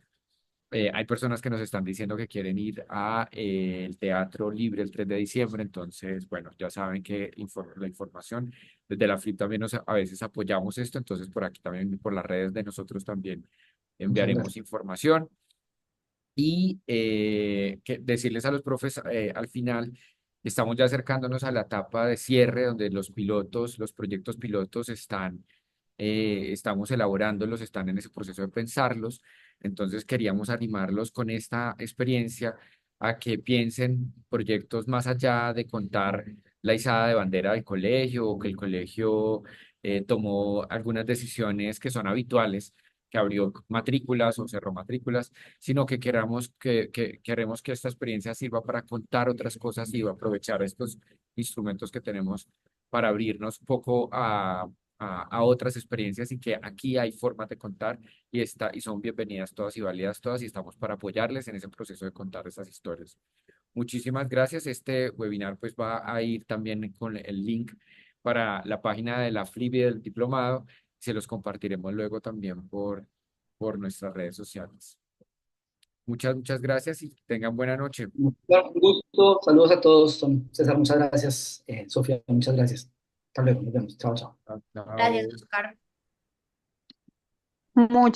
Hay personas que nos están diciendo que quieren ir a el Teatro Libre el 3 de diciembre. Entonces, bueno, ya saben que la información desde la FLIP también a veces apoyamos esto. Entonces, por aquí también, por las redes de nosotros también Muchas enviaremos gracias. información. Y decirles a los profes al final, estamos ya acercándonos a la etapa de cierre donde los proyectos pilotos estamos elaborándolos, están en ese proceso de pensarlos. Entonces queríamos animarlos con esta experiencia a que piensen proyectos más allá de contar la izada de bandera del colegio o que el colegio tomó algunas decisiones que son habituales, que abrió matrículas o cerró matrículas, sino que queremos que esta experiencia sirva para contar otras cosas y aprovechar estos instrumentos que tenemos para abrirnos un poco a otras experiencias y que aquí hay formas de contar y son bienvenidas todas y válidas todas y estamos para apoyarles en ese proceso de contar esas historias. Muchísimas gracias. Este webinar pues va a ir también con el link para la página de la FLIB y del diplomado. Se los compartiremos luego también por nuestras redes sociales. Muchas gracias y tengan buena noche. Bueno, un gusto, saludos a todos. César, muchas gracias. Sofía, muchas gracias. Hasta luego, nos vemos. Chao, chao. Chao. Gracias, Oscar. Muchas